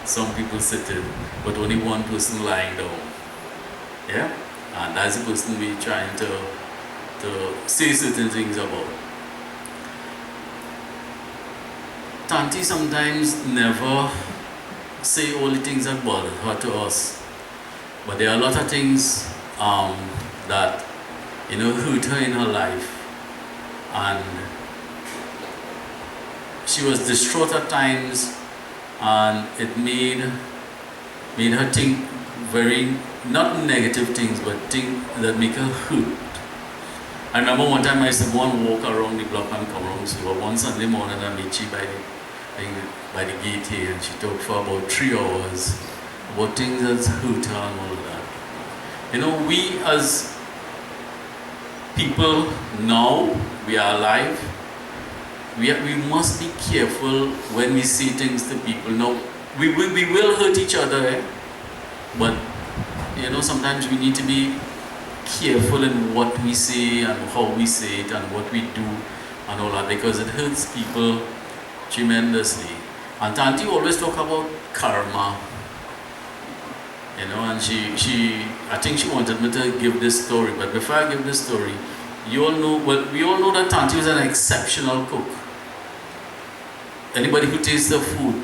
some people sitting, but only one person lying down. Yeah? And that's the person we're trying to say certain things about. Tanti sometimes never say all the things that bother her to us. But there are a lot of things that hurt her in her life. And she was distraught at times, and it made her think very, not negative things, but things that make her hurt. I remember one time I used to go and walk around the block and come around. So one Sunday morning I met she by the gate here, and she talked for about 3 hours about things that hurt her and all of that. We as people now, we are alive. We must be careful when we say things to people. Now, we will hurt each other, but sometimes we need to be careful in what we say and how we say it and what we do and all that, because it hurts people tremendously. And Tanti always talk about karma, and I think she wanted me to give this story, but before I give this story, we all know that Tanti was an exceptional cook. Anybody who tastes the food,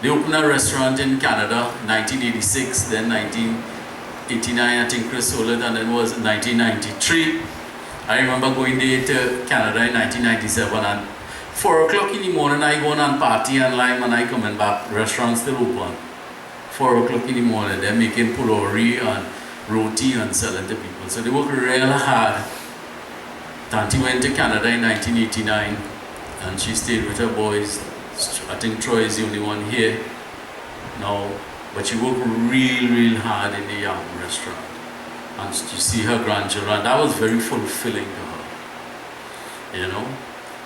they opened a restaurant in Canada in 1986, then 1989, I think Chris sold it, and then was 1993. I remember going there to Canada in 1997, and 4 o'clock in the morning I go on and party and lime, and I coming back, restaurant still open. 4 o'clock in the morning, they're making pulori and roti and selling to people. So they work real hard. Tanti went to Canada in 1989, and she stayed with her boys. I think Troy is the only one here now, but she worked real hard in the restaurant. And to see her grandchildren, that was very fulfilling to her,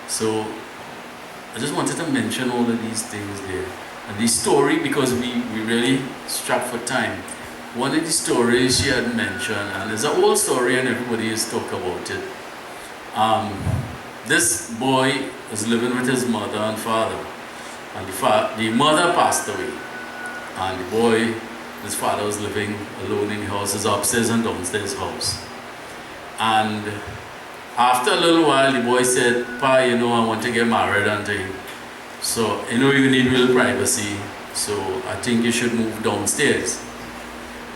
So I just wanted to mention all of these things there. And the story, because we really strapped for time. One of the stories she had mentioned, and it's an old story and everybody has talked about it. This boy was living with his mother and father, and the mother passed away, and the boy, his father, was living alone in the house, his upstairs and downstairs house. And after a little while, the boy said, "Pa, I want to get married and thing. So, you need real privacy, so I think you should move downstairs."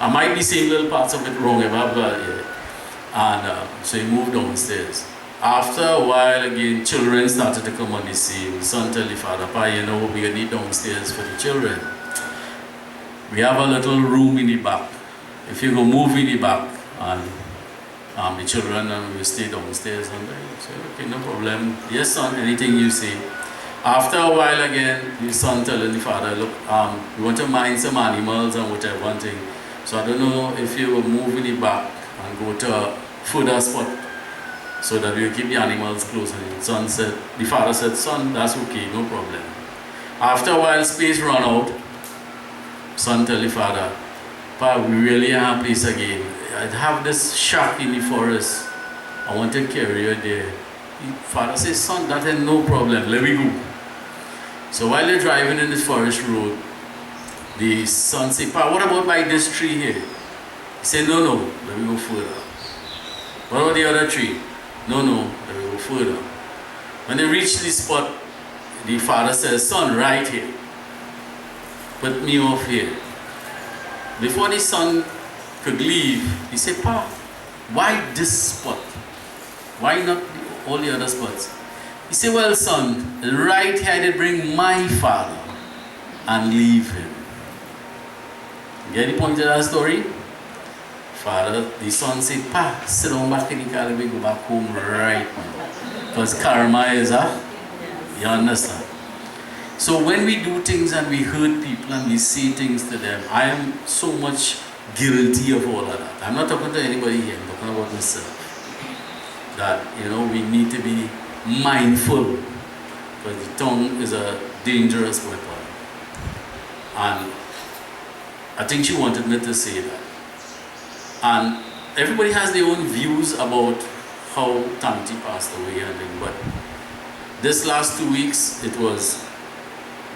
I might be saying little parts of it wrong, and so he moved downstairs. After a while, again, children started to come on the scene. The son told the father, "Pa, we need downstairs for the children. We have a little room in the back. If you go move in the back, and the children will stay downstairs." And I said, "Okay, no problem. Yes, son, anything you say." After a while again, the son telling the father, "Look, we want to mind some animals and whatever and thing. So I don't know if you will move in the back and go to a further spot so that we'll keep the animals close." And the father said, "Son, that's okay, no problem." After a while, space ran out. Son tell the father, "Pa, we really have a place again. I have this shack in the forest. I want to carry you there." The father says, "Son, that is no problem, let me go." So while they're driving in this forest road, the son said, "Pa, what about by this tree here?" He said, No, let me go further." "What about the other tree?" No, let me go further." When they reached the spot, the father says, "Son, right here. Put me off here." Before the son could leave, he said, "Pa, why this spot? Why not all the other spots? He said, well, son, right here I did bring my father and leave him. Get the point of that story? Father, the son said, Pa, sit down back in the car and we go back home right now. Because karma is you understand? So when we do things and we hurt people and we say things to them, I am so much guilty of all of that. I'm not talking to anybody here, I'm talking about myself. That, we need to be mindful, because the tongue is a dangerous weapon. And I think she wanted me to say that. And everybody has their own views about how Tanti passed away and things, but this last 2 weeks it was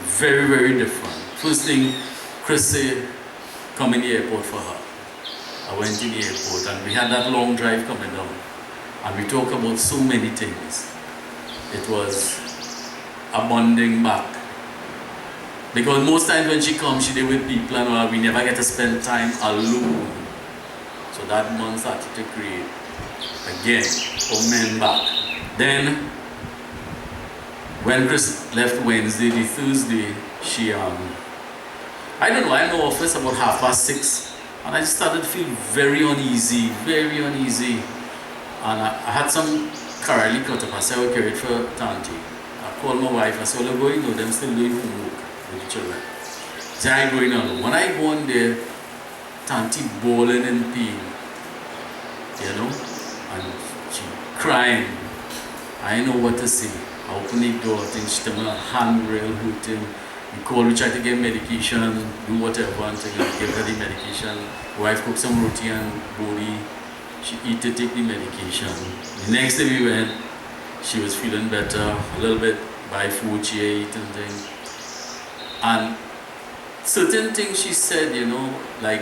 very, very different. First thing, Chris said, come in the airport for her. I went in the airport and we had that long drive coming down. And we talked about so many things. It was a bonding back. Because most times when she comes, she did with people and all, we never get to spend time alone. So that month started to create, again, for men back. Then, when Chris left Wednesday, the Thursday, she, I don't know, I'm in the office about 6:30, and I just started to feel very uneasy. And I had some curly cut up. I said, I will carry it for Tanti. I called my wife, I said, well, I'm going on, them still doing homework with the children. So I'm going on. When I go on there, Tanti bawling in pain, and she crying. I didn't know what to say. I opened the door, I think she told me a handrail hurting. We called, we tried to get medication, do whatever, until we give her the medication. The wife cooked some roti and boli. She eat to take the medication. The next day we went, she was feeling better, a little bit, buy food she ate and things. And certain things she said, like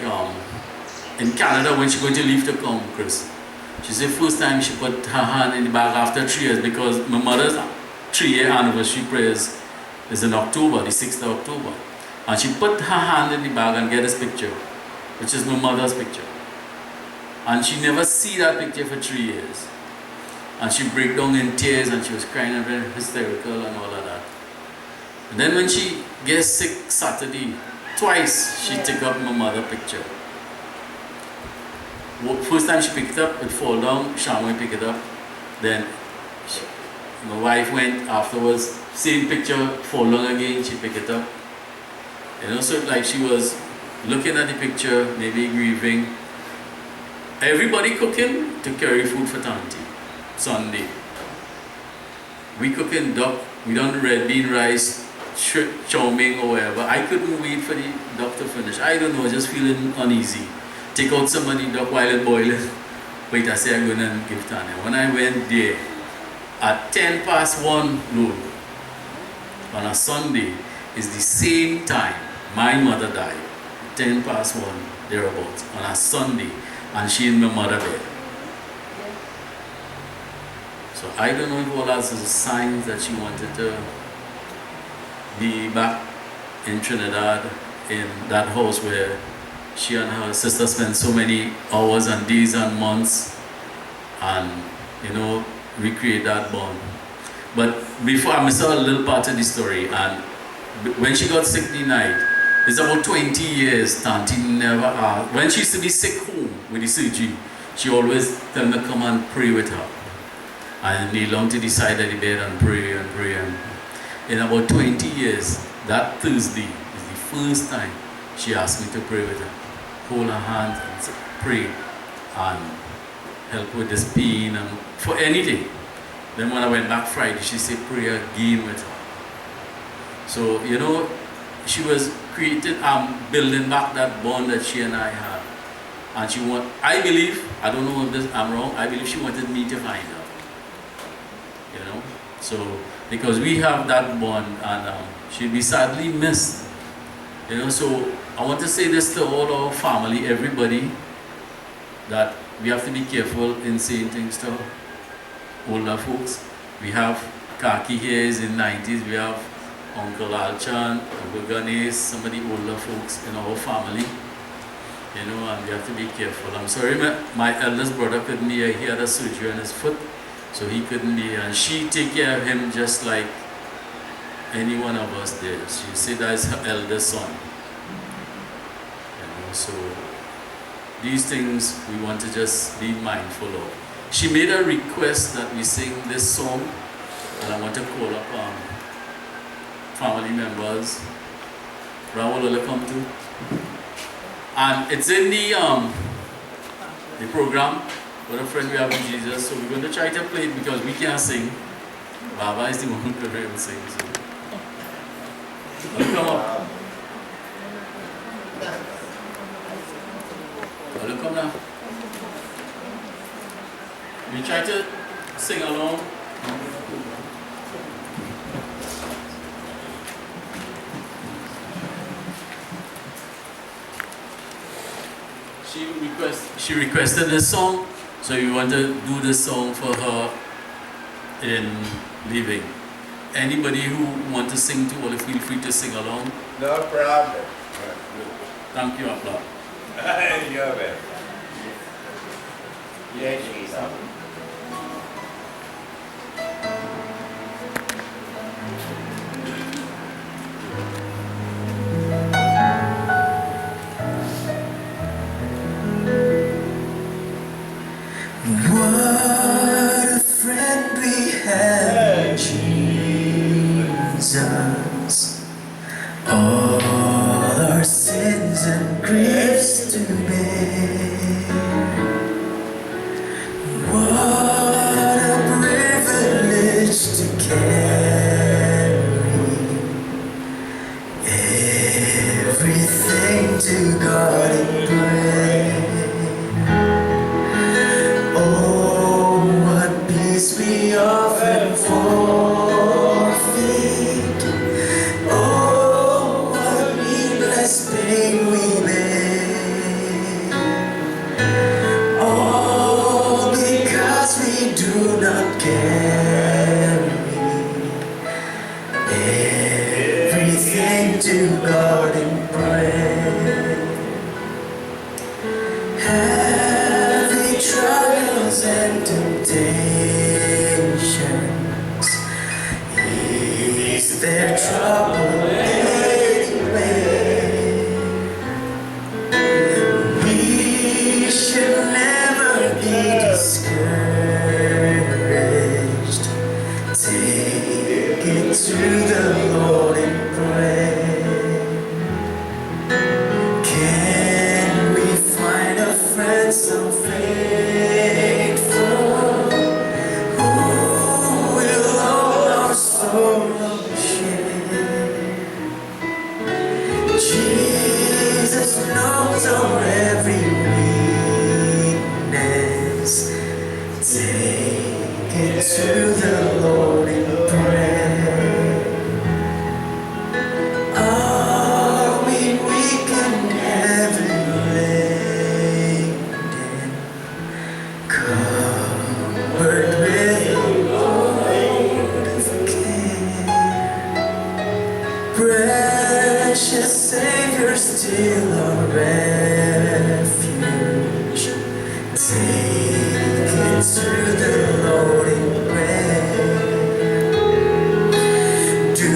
in Canada when she going to leave to come, Chris. She said first time she put her hand in the bag after 3 years, because my mother's 3-year anniversary prayers is in October, the 6th of October. And she put her hand in the bag and get this picture, which is my mother's picture. And she never see that picture for 3 years. And she break down in tears and she was crying and very hysterical and all of that. And then when she gets sick Saturday, twice she took up my mother's picture. First time she picked it up, it fall down, Shamwe picked it up. Then my wife went afterwards, same picture, fall down again, she picked it up. So like she was looking at the picture, maybe grieving. Everybody cooking to carry food for Tanti, Sunday. We cooking duck, we done red bean rice, chow mein or whatever. I couldn't wait for the duck to finish. I don't know, just feeling uneasy. Take out some of the duck while it's boiling. Wait, I say I'm going to give Tanya. When I went there, at 1:10 noon, on a Sunday, is the same time my mother died. 1:10 thereabouts, on a Sunday, and she and my mother there. So I don't know if all that is a sign that she wanted to be back in Trinidad, in that house where she and her sister spent so many hours and days and months, and recreate that bond. But before, I saw a little part of the story, and when she got sick the night, it's about 20 years, Tanti never asked. When she used to be sick home with the surgery, she always tell me to come and pray with her. And kneel down to the side of the bed and pray and pray. And in about 20 years, that Thursday is the first time she asked me to pray with her. Hold her hand and pray and help with this pain and for anything. Then when I went back Friday, she said pray again with her. So, she was building back that bond that she and I had. And I believe, I don't know if I'm wrong, I believe she wanted me to find her. So, because we have that bond, and she'll be sadly missed. So I want to say this to all our family, everybody, that we have to be careful in saying things to older folks. We have Kaki here is in 90s, we have Uncle Alchan, Uncle Ganesh, some of the older folks in our family, and we have to be careful. I'm sorry, my eldest brother couldn't be here, he had a surgery on his foot, So he couldn't be here. And she take care of him just like any one of us did. She said that's her eldest son. So these things we want to just be mindful of. She made a request that we sing this song, and I want to call up family members. Raul will come too. And it's in the program. What a friend we have in Jesus. So we're going to try to play it because we can't sing. Baba is the one who can really sing. So. Come up. Well, come now. We try to sing along. She requested this song, so we want to do this song for her in leaving. Anybody who want to sing to, well, feel free to sing along. No problem. Thank you, Apla. You're welcome. Yes, she's up. What a friend we have in Jesus. All our sins and griefs to bear. What a privilege to carry everything to God in prayer. Oh, what peace we often forfeit. Oh, what needless pain we bear. All because we do not carry everything to God in prayer. Heavy trials and temptations, is there trouble anywhere? We should never be discouraged. Take it to the Lord in prayer. Can we find a friend so faithful, who will all our sorrow share? Jesus knows our every weakness. Take it to the Lord in prayer. Are we weak and heavy laden, covered with a load of care? Precious Savior, still our refuge. Take it to the Lord in prayer. Do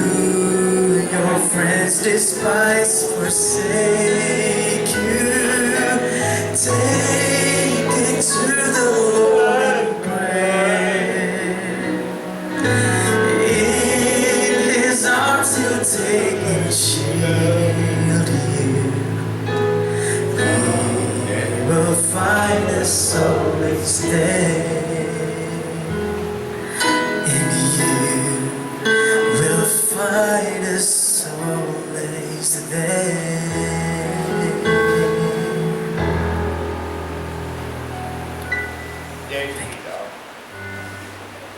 your friends despise, forsake you? Take it to the Lord in prayer. In His arms He'll take and shield you. He will find a solace there. In you will find a solace there. Yes, she's up.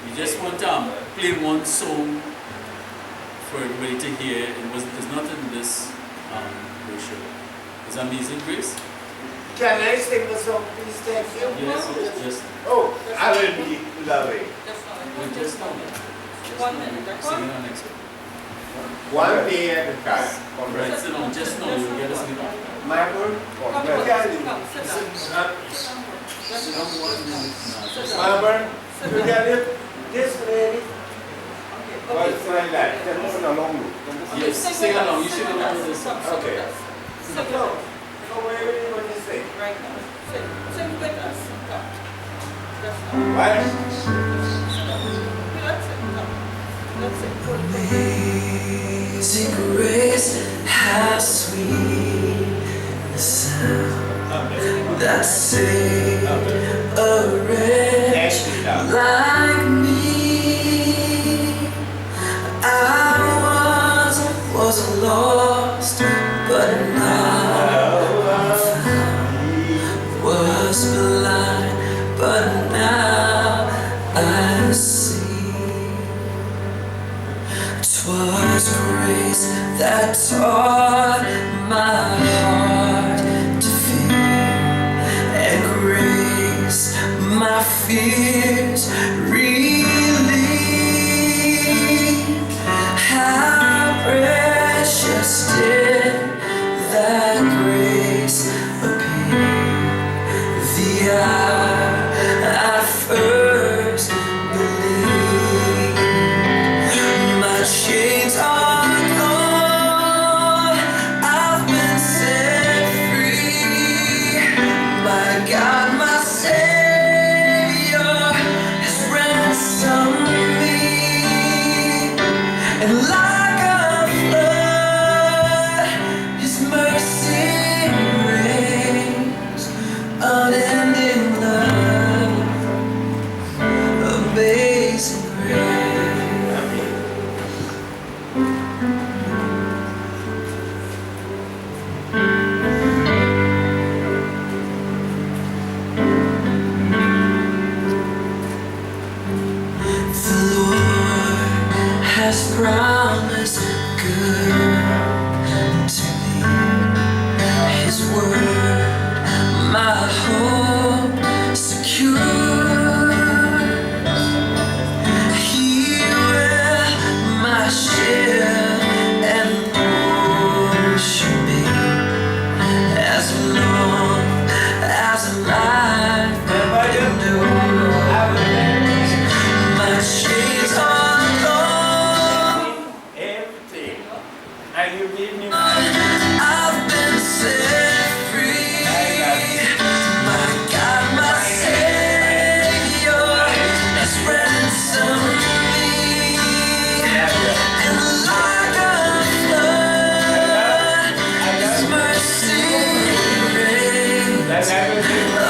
We just want to play one song for everybody to hear. It's not in this brochure. It's Amazing Grace. Can I sing a song, please? Thank you. Yes, it's just Oh, I will be loving. we just know that. Just 1 know. minute, that's Sing all. it on next one. One day at a time. Right, sit down. Just know you get us it on. My word? Come, My come, come, sit down. Sit down 1 minute. No, just word? You tell him, this lady. Oh, it's like that. Just sing along. Yes, sing along. You sing along with this song. Okay. Sing No, no, whatever you want to say. right now. Sing with us. Come. Just now. What? Let's sing. Come. Let's sing. Amazing grace, how sweet the sound that saved a wretch like me. I was lost, but now I'm found. Was blind, but now I see. 'Twas grace that taught my heart to fear, and grace my fears relieved. How precious did that grace appear the hour I first believed. My chains are gone, I've been set free. My God, my Savior has ransomed me. And like a flood, His mercy reigns, unending love, amazing grace. The Lord has promised good to me. His word, my hope secure. He will my shield and portion be, as long as life endures. My chains are gone, Everything. And you give me I've been set free. My God, my Savior has ransomed me. And like a flood, His mercy reigns,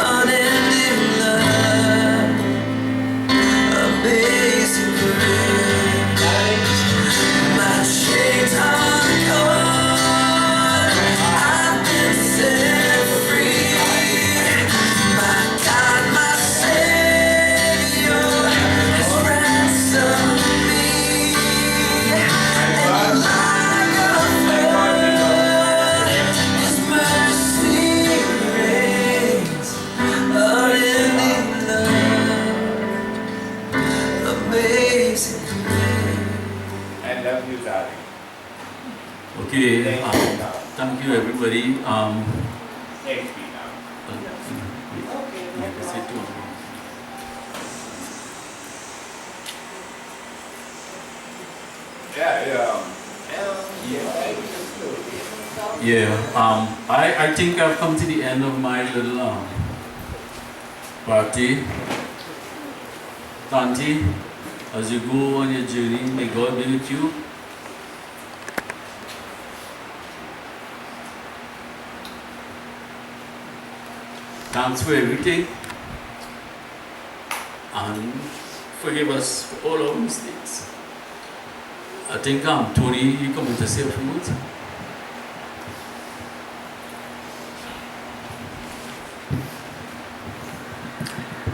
unending love, amazing grace. My chains are gone, I've been set free. My God, my Savior has ransomed me. And like a flood, His mercy reigns, unending love, amazing grace. I love you, darling. Okay, thank you everybody. Thank you now. I think I've come to the end of my little party. Tanti, as you go on your journey, may God be with you. Thanks for everything. And forgive us for all our mistakes. I think Tony, you coming to say a few words?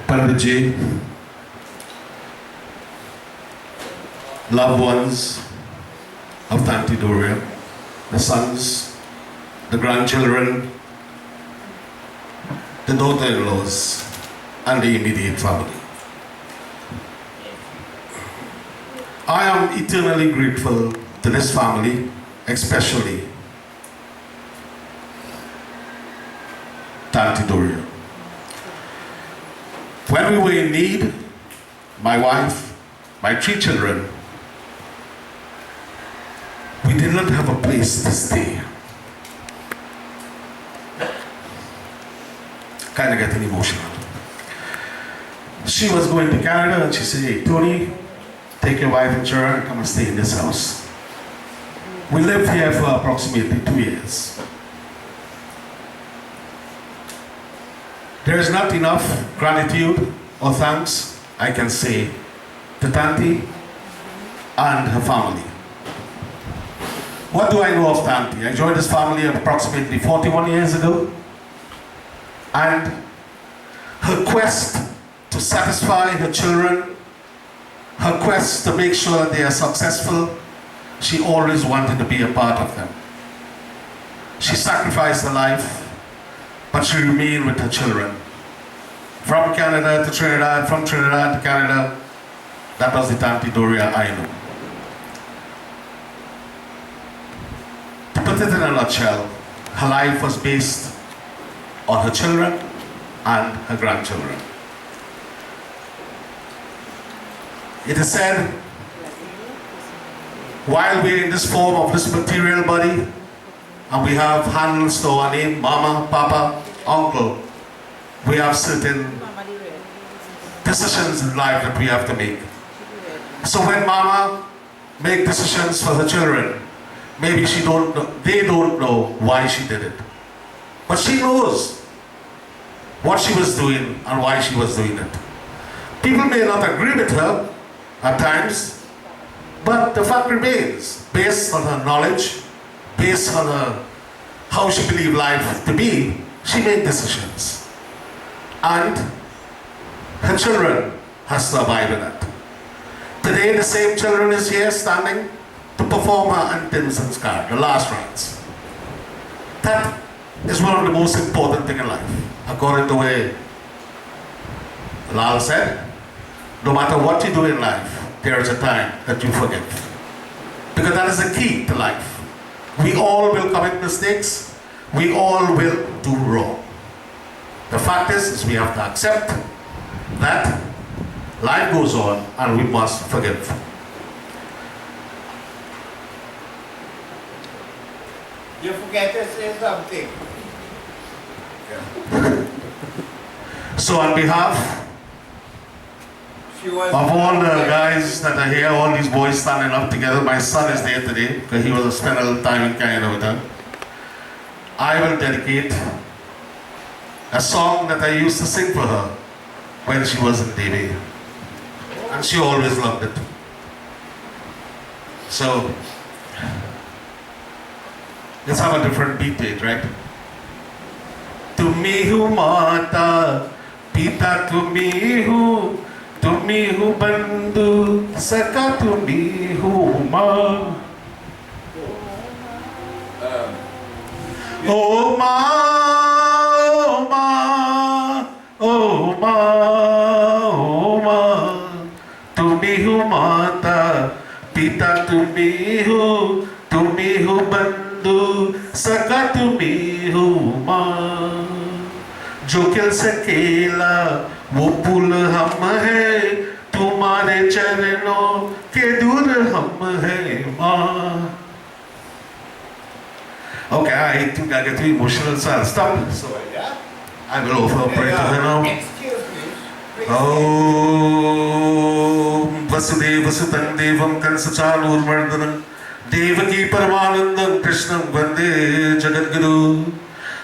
Brother J, loved ones of Tanti Doria, the sons, the grandchildren, the daughter-in-laws, and the immediate family. I am eternally grateful to this family, especially Tanti Doria. When we were in need, my wife, my 3 children, we did not have a place to stay. Kind of getting emotional. She was going to Canada and she said, hey, Tony, take your wife and children and come and stay in this house. We lived here for approximately 2 years. There is not enough gratitude or thanks I can say to Tanti and her family. What do I know of Tanti? I joined this family approximately 41 years ago, and her quest to satisfy her children, her quest to make sure that they are successful, she always wanted to be a part of them. She sacrificed her life, but she remained with her children. From Canada to Trinidad, from Trinidad to Canada, that was the Tanti Doria I know. To put it in a nutshell, her life was based on her children and her grandchildren. It is said, while we're in this form of this material body, and we have handles to our name, Mama, Papa, Uncle, we have certain decisions in life that we have to make. So when Mama make decisions for her children, maybe they don't know why she did it. But she knows what she was doing and why she was doing it. People may not agree with her at times, but the fact remains, based on her knowledge, based on how she believed life to be, she made decisions. And her children have survived in it. Today the same children is here standing to perform her Antim Sanskar, the last rites. That is one of the most important things in life. According to the way Lal said, no matter what you do in life, there is a time that you forget. Because that is the key to life. We all will commit mistakes. We all will do wrong. The fact is we have to accept that life goes on and we must forgive. You forget to say something. So on behalf of all the guys that are here, all these boys standing up together, my son is there today because he was spent a little time in Canada with them. I will dedicate a song that I used to sing for her when she was in DB. And she always loved it. So, let's have a different beat to it, right? Tumhi hu mata, pita tumhi hu bandhu, saka tumhi hu ma. Oh ma, oh ma, oh ma, oh ma. Tumhi hu mata, pita tumhi hu bandhu, saka tumhi hu ma. जो किल सकेला वो पुल हम है, तुम्हारे चरणों के दूर हम है माँ. Okay, I think I get too emotional, so I'll stop. So I will offer a prayer to her now. Om Vasudev Sutan Devam Kansachalurmardhanam Devaki Paramanandam Krishnam Vande Jagadguru.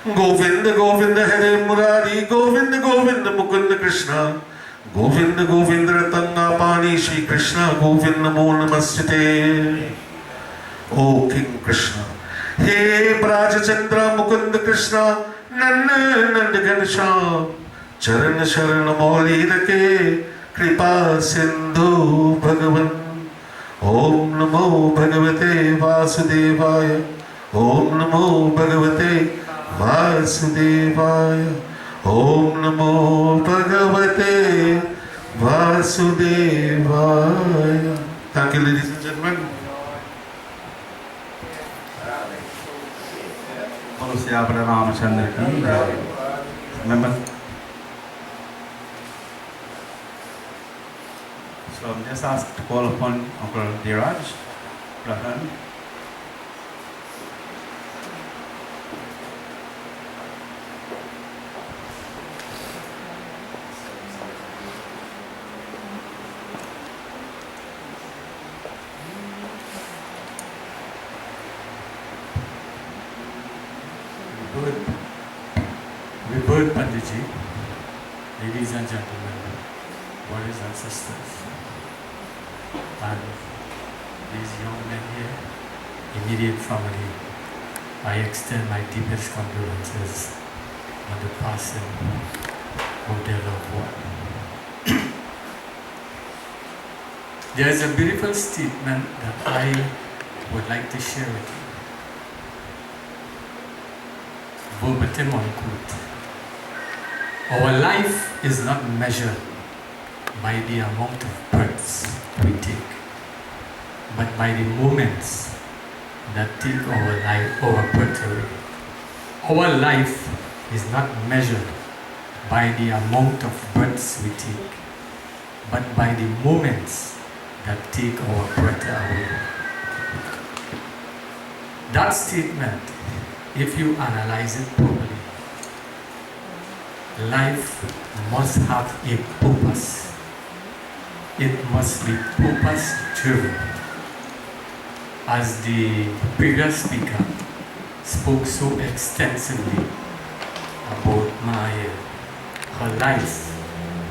Govinda Govinda Hare Murari, Govinda Govinda Mukunda Krishna, Govinda Govinda Ratanga Pani Shri Krishna, Govinda Namo Namaste. O King Krishna, He Braja Chandra Mukunda Krishna, Nanda Nanda Ganesha, Charan Sharan Moli Rake, Kripa Sindhu Bhagavan. Om Namo Bhagavate Vasudevaya, Om Namo Bhagavate Vasudevaya, Om Namo Bhagavate Vasudevaya. Thank you, ladies and gentlemen. बोलो श्याम रामचंद्र की जय. Remember? So I'm just asked to call upon Uncle Dheeraj Pradhan. Vibhud Panditji, ladies and gentlemen, brothers and sisters, and these young men here, immediate family, I extend my deepest condolences on the passing of their loved one. There is a beautiful statement that I would like to share with you. Verbatim on quote. Our life is not measured by the amount of breaths we take, but by the moments that take our breath away. Our life is not measured by the amount of breaths we take, but by the moments that take our breath away. That statement, if you analyze it properly, life must have a purpose. It must be purpose driven. As the previous speaker spoke so extensively about Maya, her life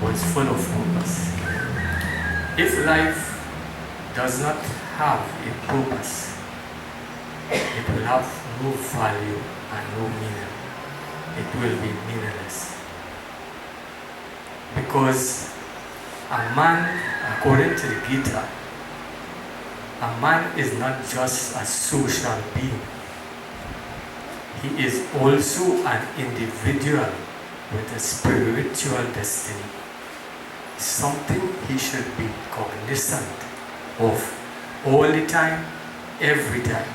was full of purpose. If life does not have a purpose, it will have no value and no meaning. It will be meaningless. Because a man, according to the Gita, a man is not just a social being. He is also an individual with a spiritual destiny. Something he should be cognizant of all the time, every time.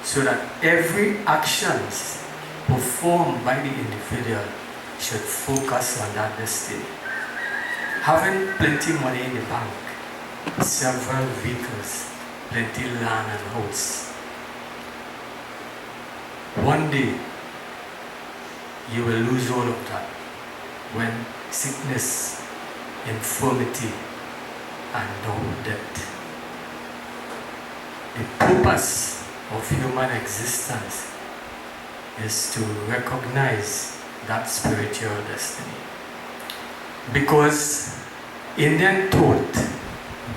So that every actions performed by the individual should focus on that destiny. Having plenty money in the bank, several vehicles, plenty land and house. One day, you will lose all of that when sickness, infirmity, and now death. The purpose of human existence is to recognize that spiritual destiny. Because Indian thought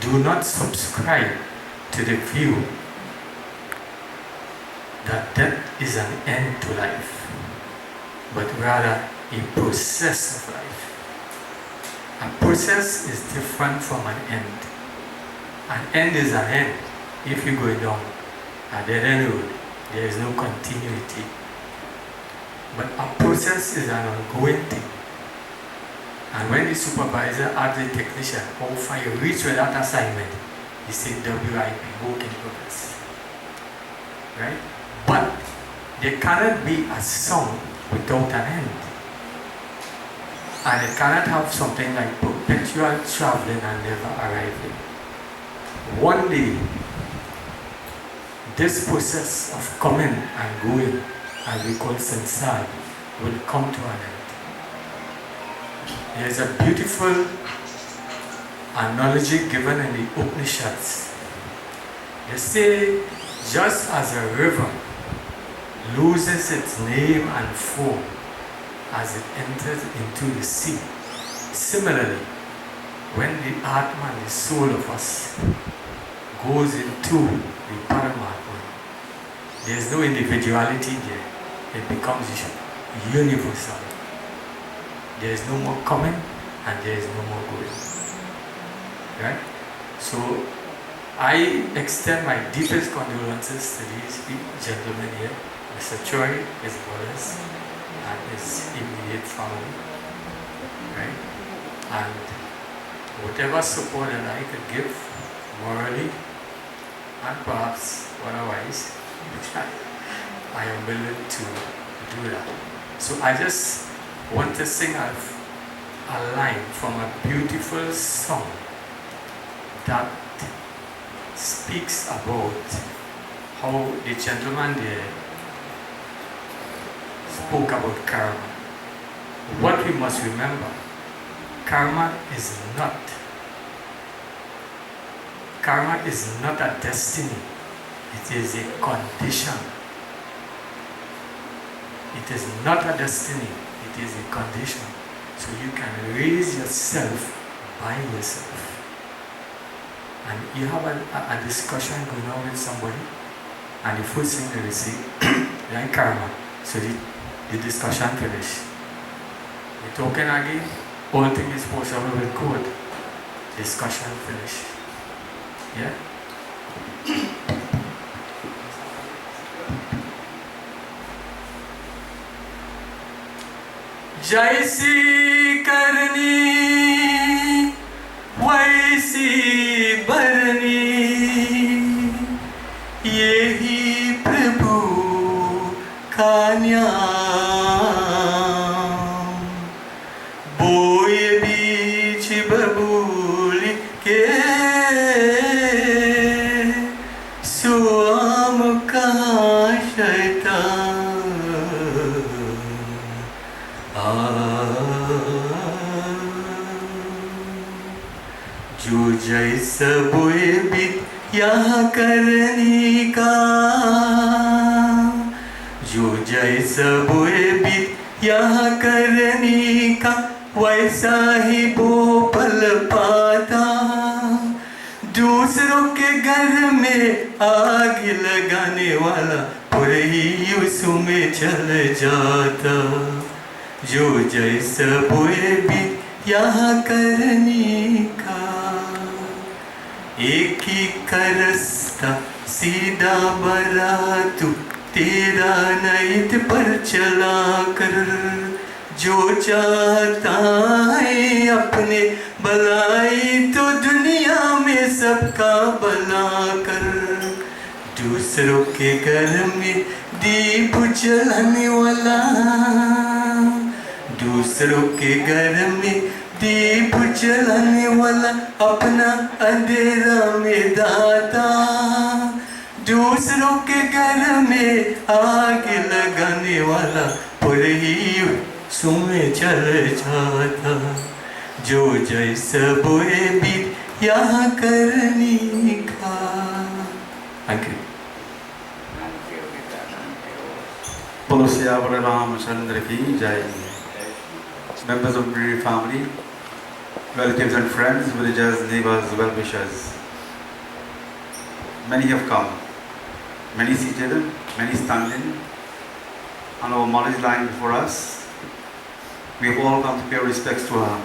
do not subscribe to the view that death is an end to life, but rather a process of life. A process is different from an end. An end is an end. If you go down a dead end road, there is no continuity. But a process is an ongoing thing. And when the supervisor asks the technician, how far you reach with that assignment, he said WIP, work in progress. Right? But there cannot be a song without an end. And it cannot have something like perpetual traveling and never arriving. One day, this process of coming and going, as we call samsara, will come to an end. There is a beautiful analogy given in the Upanishads. They say, just as a river loses its name and form as it enters into the sea, similarly, when the Atman, the soul of us, goes into the Paramatma, there is no individuality there. It becomes universal. There is no more coming and there is no more going. Right? So I extend my deepest condolences to these gentlemen here, Mr. Choi, his brothers, and his immediate family. Right? And whatever support that I could give morally and perhaps otherwise, I am willing to do that. So I just want to sing a line from a beautiful song that speaks about how the gentleman there spoke about karma. What we must remember, karma is not a destiny, it is a condition. It is not a destiny, it is a condition. So you can raise yourself by yourself. And you have a discussion going on with somebody, and the first thing they will say, like karma. So the discussion finished. You're talking again, all thing is possible with code. Discussion finished. Yeah? जैसी करनी वैसी बरनी यही प्रभु का न्याम बोए बीच बबूल के सुआम का शैतान जो जैसा बोए बीत यहाँ करने का, जो जैसा बोए बीत यहाँ करने का, वैसा ही वो पल पाता। दूसरों के घर में आग लगाने वाला पूरे ही उसमें चल जाता। जो जैसा बोए बीत यहाँ करने का, एक ही का रास्ता सीधा बरा तू तेरा नैत पर चला कर। जो चाहता है अपने भलाई तो दुनिया में सबका भला कर। दूसरों के घर में दीप जलाने वाला, दूसरों के घर में दीप जलाने वाला अपना अंधेरा में दाता। दूसरों के घर में आग लगाने वाला पूरे ही सुमे चल जाता। जो जैसा बोए बीत यहाँ करने का। Thank you. बोलो सियावर रामचंद्र की जय। Members of the family, relatives and friends, villagers, neighbors, well-wishers. Many have come, many seated, many standing, and our mother is lying before us. We have all come to pay respects to her.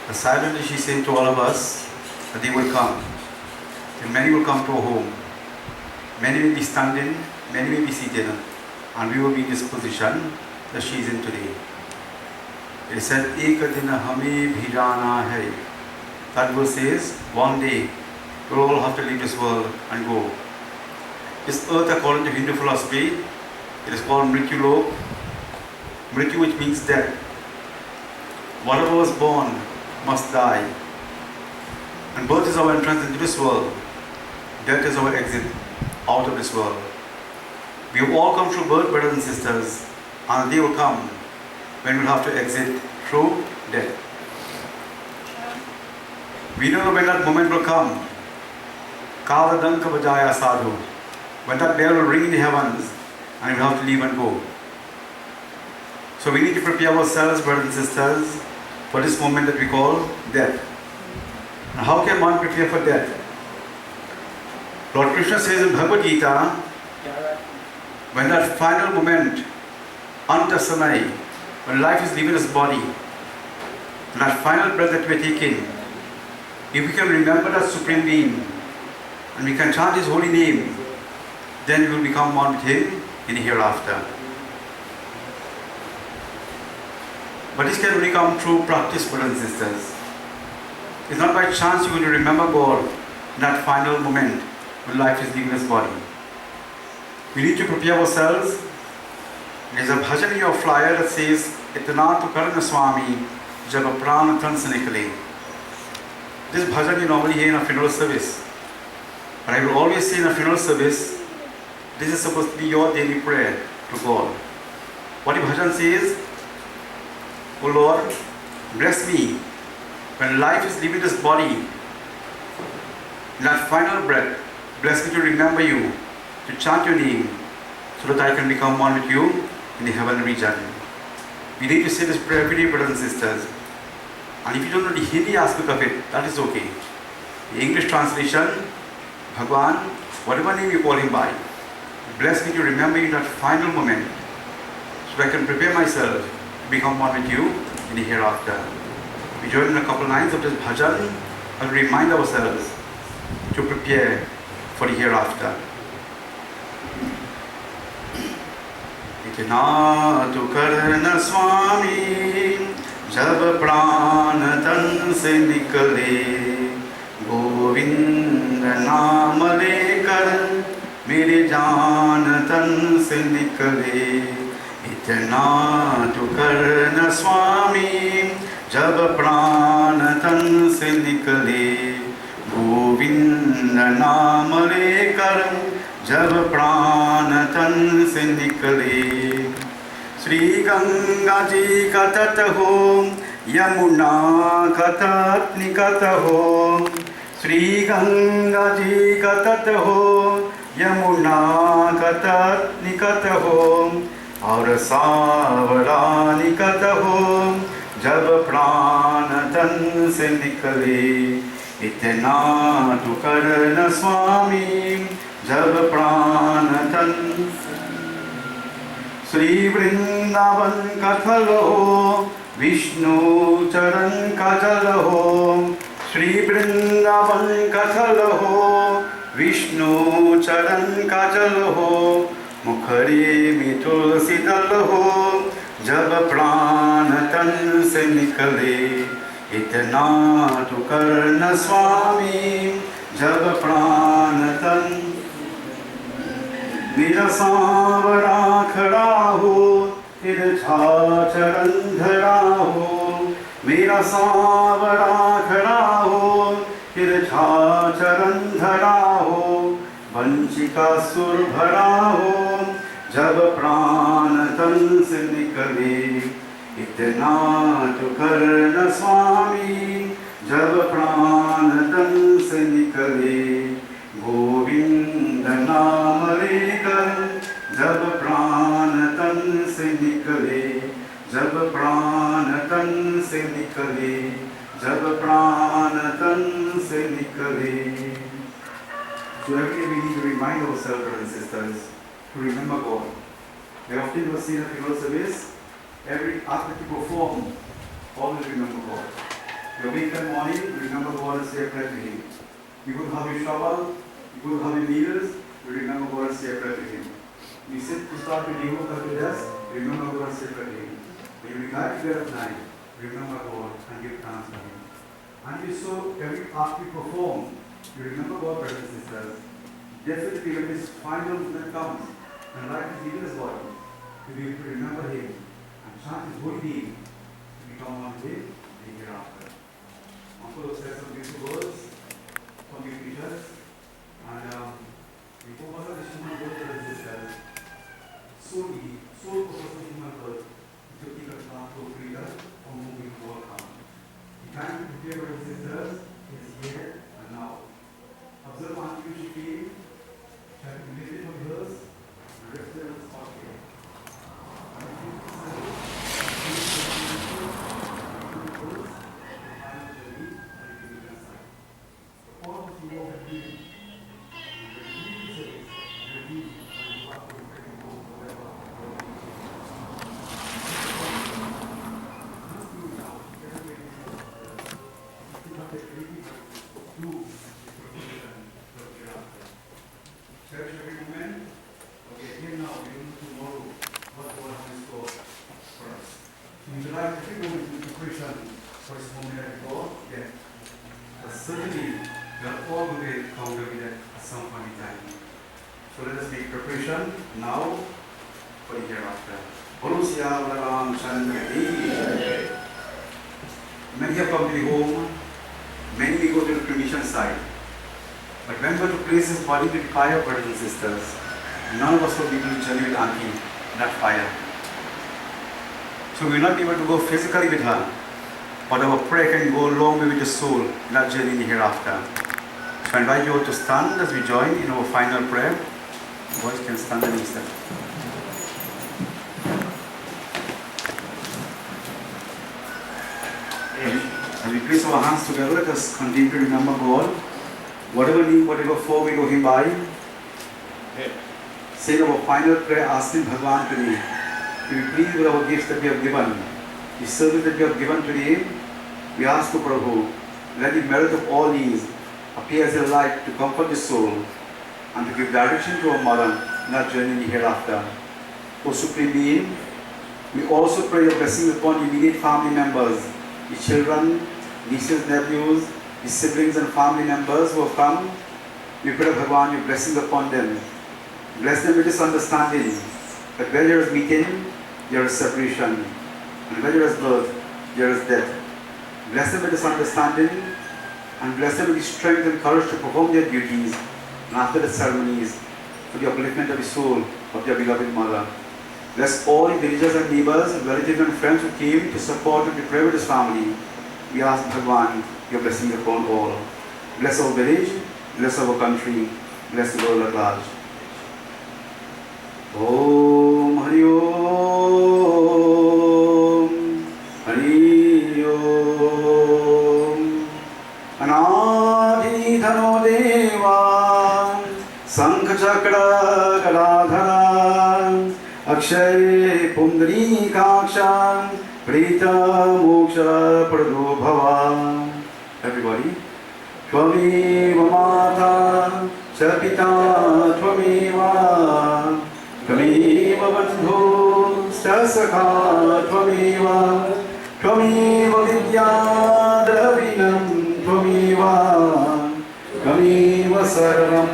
And silently she said to all of us that they will come, and many will come to our home. Many will be standing, many will be seated, and we will be in this position that she is in today. It said, "Ek din hame bhi jana hai." That verse says, one day we will all have to leave this world and go. This earth, according to Hindu philosophy, it is called Mrityu Lok. Mrityu, which means death. Whatever was born must die. And birth is our entrance into this world. Death is our exit out of this world. We have all come through birth, brothers and sisters, and they will come when we'll have to exit through death. We don't know when that moment will come. Kala danka vajaya sadhu. When that bell will ring in the heavens and we'll have to leave and go. So we need to prepare ourselves, brothers and sisters, for this moment that we call death. Now how can one prepare for death? Lord Krishna says in Bhagavad Gita, when that final moment, antasamai, when life is leaving this body, and that final breath that we are taking, if we can remember that Supreme Being, and we can chant His holy name, then we will become one with Him in the hereafter. But this can only come through practice, brothers and sisters. It's not by chance you're going to remember God in that final moment when life is leaving this body. We need to prepare ourselves. There's a bhajan in your flyer that says, "Itna tu karna Swami, jab pran tan se nikle." This bhajan you normally hear in a funeral service. But I will always say in a funeral service, this is supposed to be your daily prayer to God. What the bhajan says, "O Lord, bless me when life is leaving this body. In that final breath, bless me to remember you, to chant your name, so that I can become one with you in the heavenly region." We need to say this prayer every day, brothers and sisters. And if you don't know the Hindi aspect of it, that is okay. The English translation, Bhagwan, whatever name you call him by, bless me to remember you in that final moment, so that I can prepare myself to become one with you in the hereafter. We join in a couple lines of this bhajan and remind ourselves to prepare for the hereafter. इतना तो करना स्वामी जब प्राण तन से निकले, गोविंद नाम लेकर मेरे जान तन से निकले। इतना तो करना स्वामी जब प्राण तन से निकले, गोविंद नाम लेकर जब प्राण तन से निकले। श्री गंगा जी का तट हो, यमुना का तट निकट हो, श्री गंगा जी का तट हो, यमुना का तट निकट हो, और सावरा निकट हो जब प्राण तन से निकले। इतना तो करना स्वामी जब प्राण तन। श्री वृंदावन का थल हो, विष्णु चरण का जल हो, श्री वृंदावन का थल हो, विष्णु चरण का जल हो, मुखरे में तुलसी दल हो जब प्राण तन से निकले। इतना तो करना स्वामी जब प्राण तन। मेरा सांवरा खड़ा हो, तिरछा चरण धरा हो, मेरा सांवरा खड़ा हो, तिरछा चरण धरा हो, वंशिका सुर भरा हो जब प्राण तन से निकले। इतना तो करना स्वामी जब प्राण तन से निकले, गोविंद नाम लेकर जब प्राण तन से निकले, जब प्राण तन से निकले, जब प्राण तन से निकले। So every day we need to remind ourselves, brothers and sisters, to remember God. We often will see in a funeral service, every act you perform, always remember God. You wake in the morning, remember God and say a prayer to Him. You go to have your shower, you go to have your meals, you remember God and say a prayer to Him. You sit to start your day work at your desk, remember God and say a prayer to Him. When you regard to bed at night, remember God and give thanks to Him. And you so every act you perform, you remember God, brothers and sisters. Definitely when this final moment comes, and life is leaving this body, to be able to remember Him and chant His holy name, to become one with Him in the hereafter. Uncle said some beautiful words from your teachers, and before all of this human birth, brothers and sisters, soul purpose of human birth is to keep us back to freedom from moving to all come. The time to prepare, brothers and sisters, is here and now. Observe until you feel, try to lift it from yours, and rest it on the spot here. And if you decide, the all of you are ready. Cherish every moment. Okay, here now, we don't know tomorrow what God has in store for us. So utilize every moment in preparation for His moment at God. Yeah. But certainly, we are all going to encounter with that at some point in time. So let us make preparation now for the hereafter. Bolo Siyam Ram Chandra Ki Jai. Many have come to the home. Many will go to But when we were to place his body with fire, brothers and sisters, none of us will be able to journey with Auntie in that fire. So we will not be able to go physically with her, but our prayer can go a long way with the soul in that journey in the hereafter. So I invite you all to stand as we join in our final prayer. The boys can stand and listen. As we place our hands together, let us continue to remember God. Whatever need, whatever foe we know Him by, say our final prayer asking Bhagwan today to be pleased with our gifts that we have given, the service that we have given today. We ask to Prabhu, let the merit of all these appear as a light to comfort the soul and to give direction to our mother in our journey in the hereafter. O Supreme Being, we also pray your blessings upon immediate family members, the children, nieces, nephews, the siblings and family members who have come. We pray, Bhagwan, your blessings upon them. Bless them with this understanding that where there is meeting, there is separation, and where there is birth, there is death. Bless them with this understanding, and bless them with the strength and courage to perform their duties, and after the ceremonies, for the upliftment of the soul of their beloved mother. Bless all the villagers and neighbors, relatives and friends who came to support and to pray with this family. We ask Bhagwan your blessing upon all. Bless our village, bless our country, bless the world at large. Om Hari Om Hari Om Anadi Dhano Deva Sankha Chakra Galadhara Akshay Pundri Kaksha Prita Moksha Prado Bhava. Everybody. Tvameva Mata Chapita Tvameva Tvameva Bandhu Stasakha Tvameva Tvameva Vidya Dravinam Tvameva Tvameva Sarvam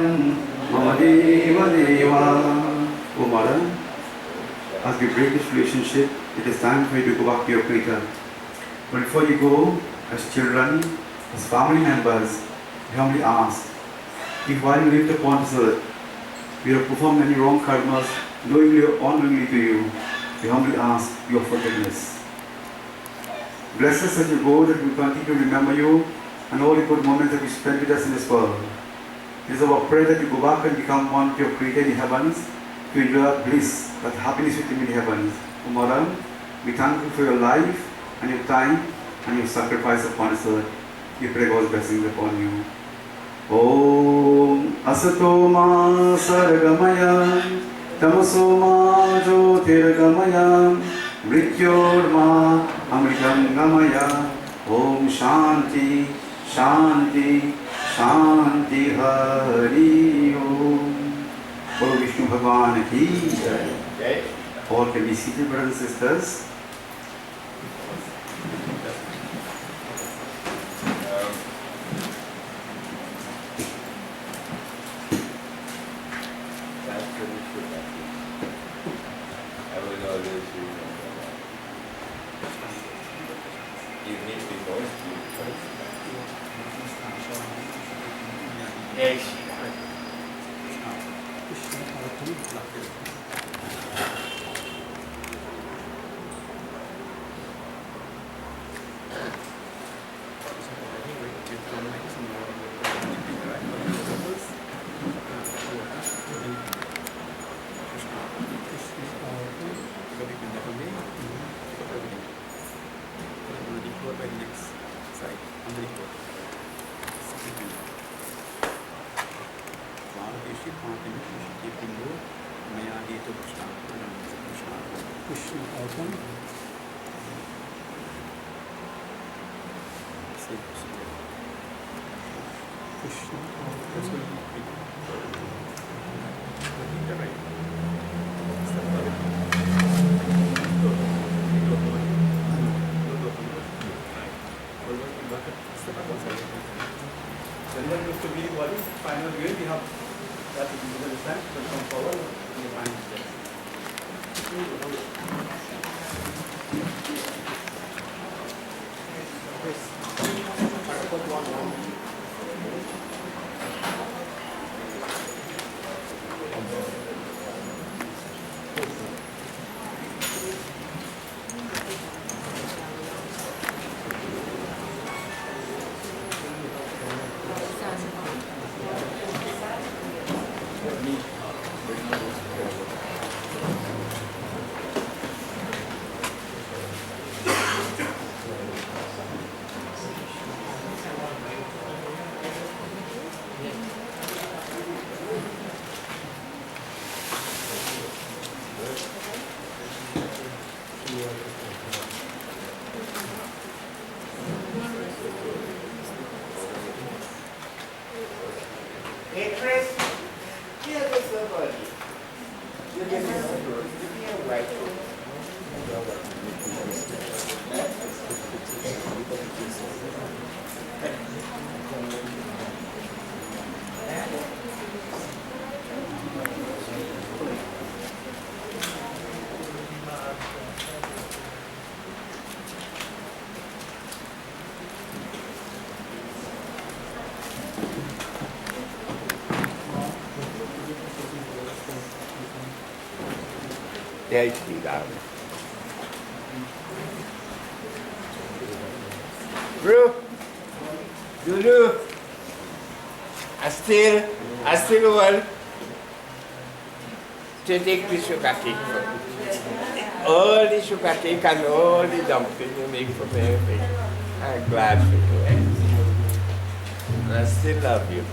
Mamadeva Deva. O Mother, as we break this relationship, it is time for you to go back to your Creator. But before you go, as children, as family members, we humbly ask, if while you lived upon this earth, we have performed many wrong karmas, knowingly or unknowingly to you, we humbly ask your forgiveness. Bless us as you go, that we continue to remember you and all the good moments that you spent with us in this world. It is our prayer that you go back and become one with your Creator in the heavens, to enjoy that bliss, that happiness with Him in the heavens. O Mother, we thank you for your life and your time and your sacrifice upon this earth. We pray God's blessings upon you. Om Asato Ma Sargamaya Tamaso Ma Jyotirgamaya Mrityor Ma Amritam Gamaya. Om Shanti Shanti Shanti Hari Om. Bolo Vishnu Bhagwan ki jai. All can be seated, brothers and sisters. जय Shri Ram. Bro, Lulu, I still want to take the sugar cake for you. All the sugar cake and all the dumpling you make for me. I'm glad for you. And I still love you.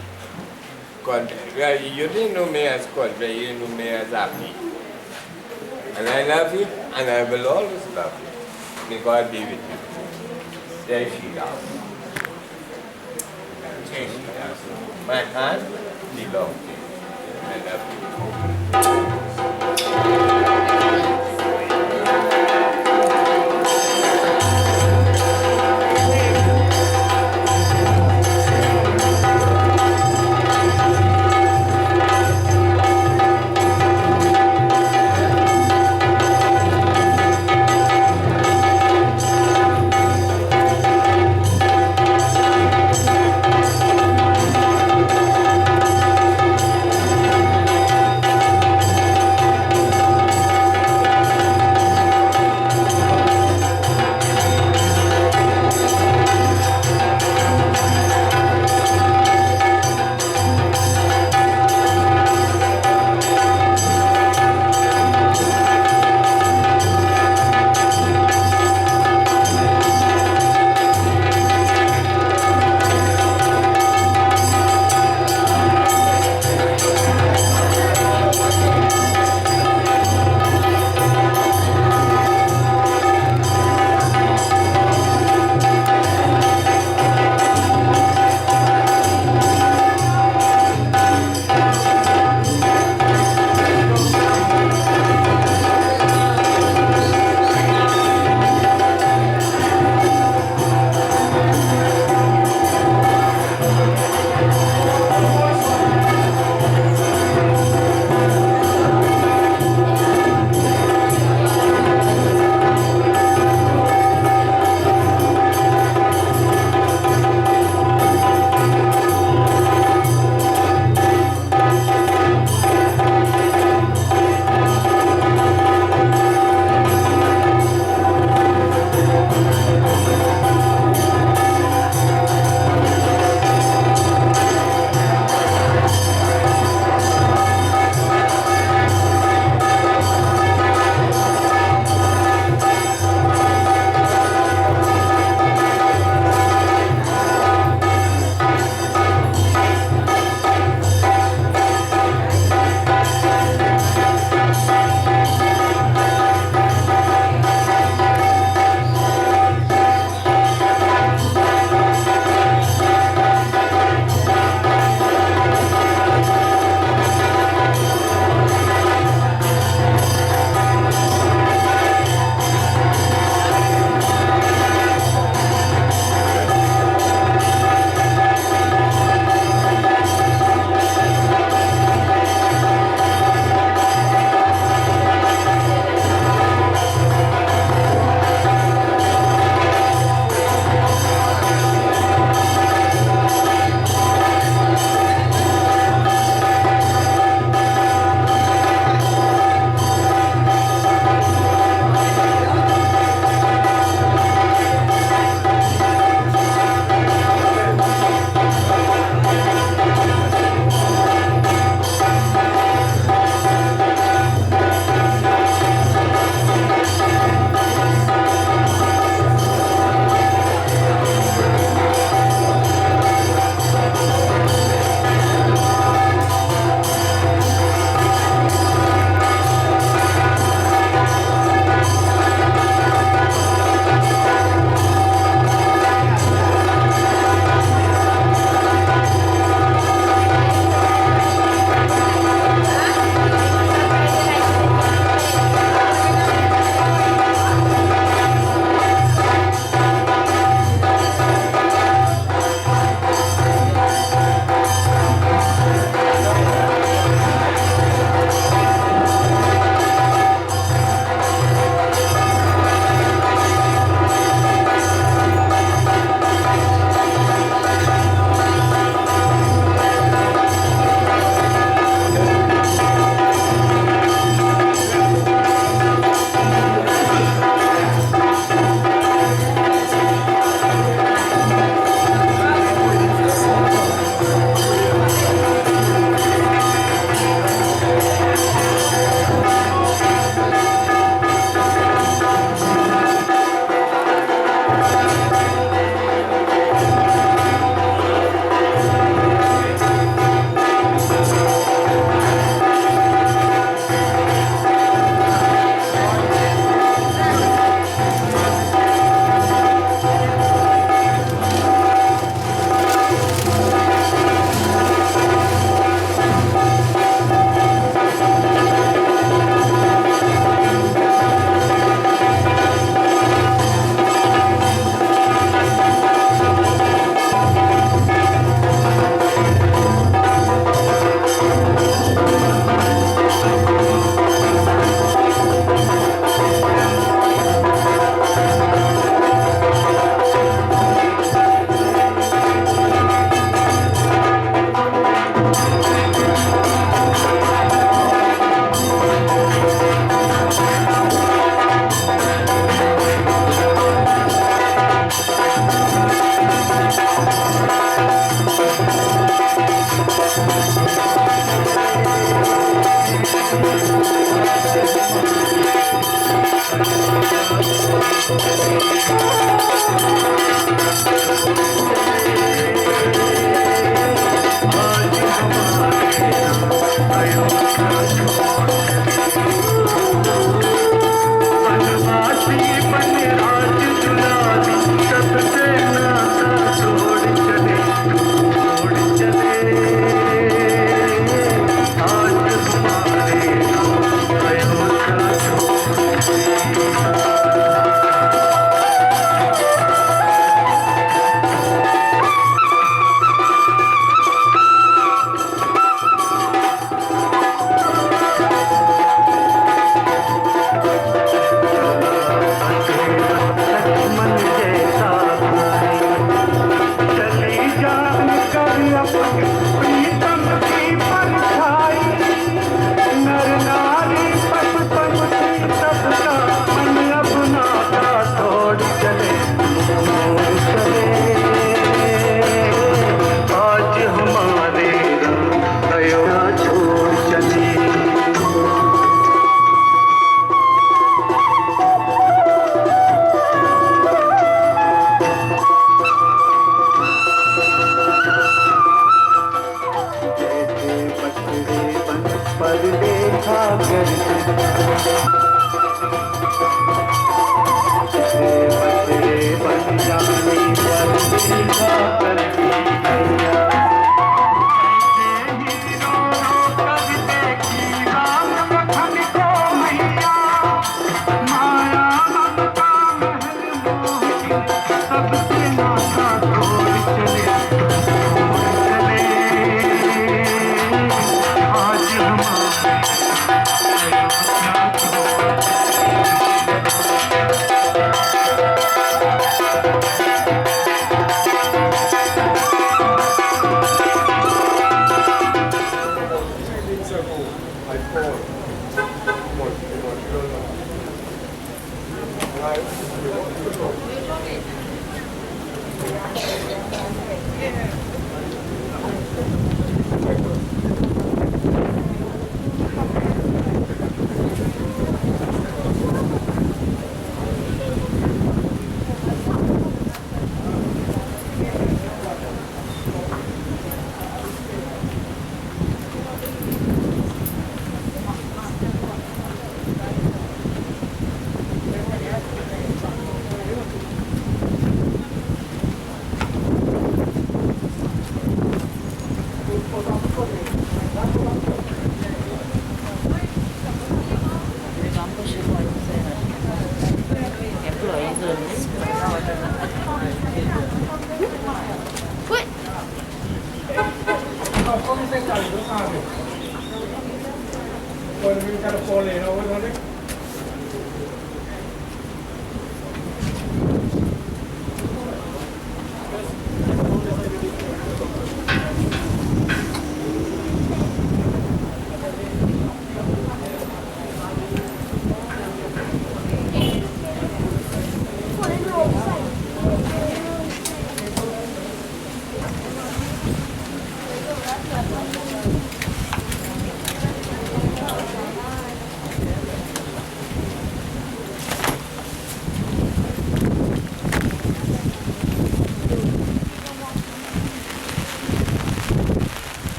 You didn't know me as Conway, you knew me as Happy. And I love you, and I will always love you. May God be with you. Jai Shri Ram. Jai Shri Ram. My hand belongs to you. I love you.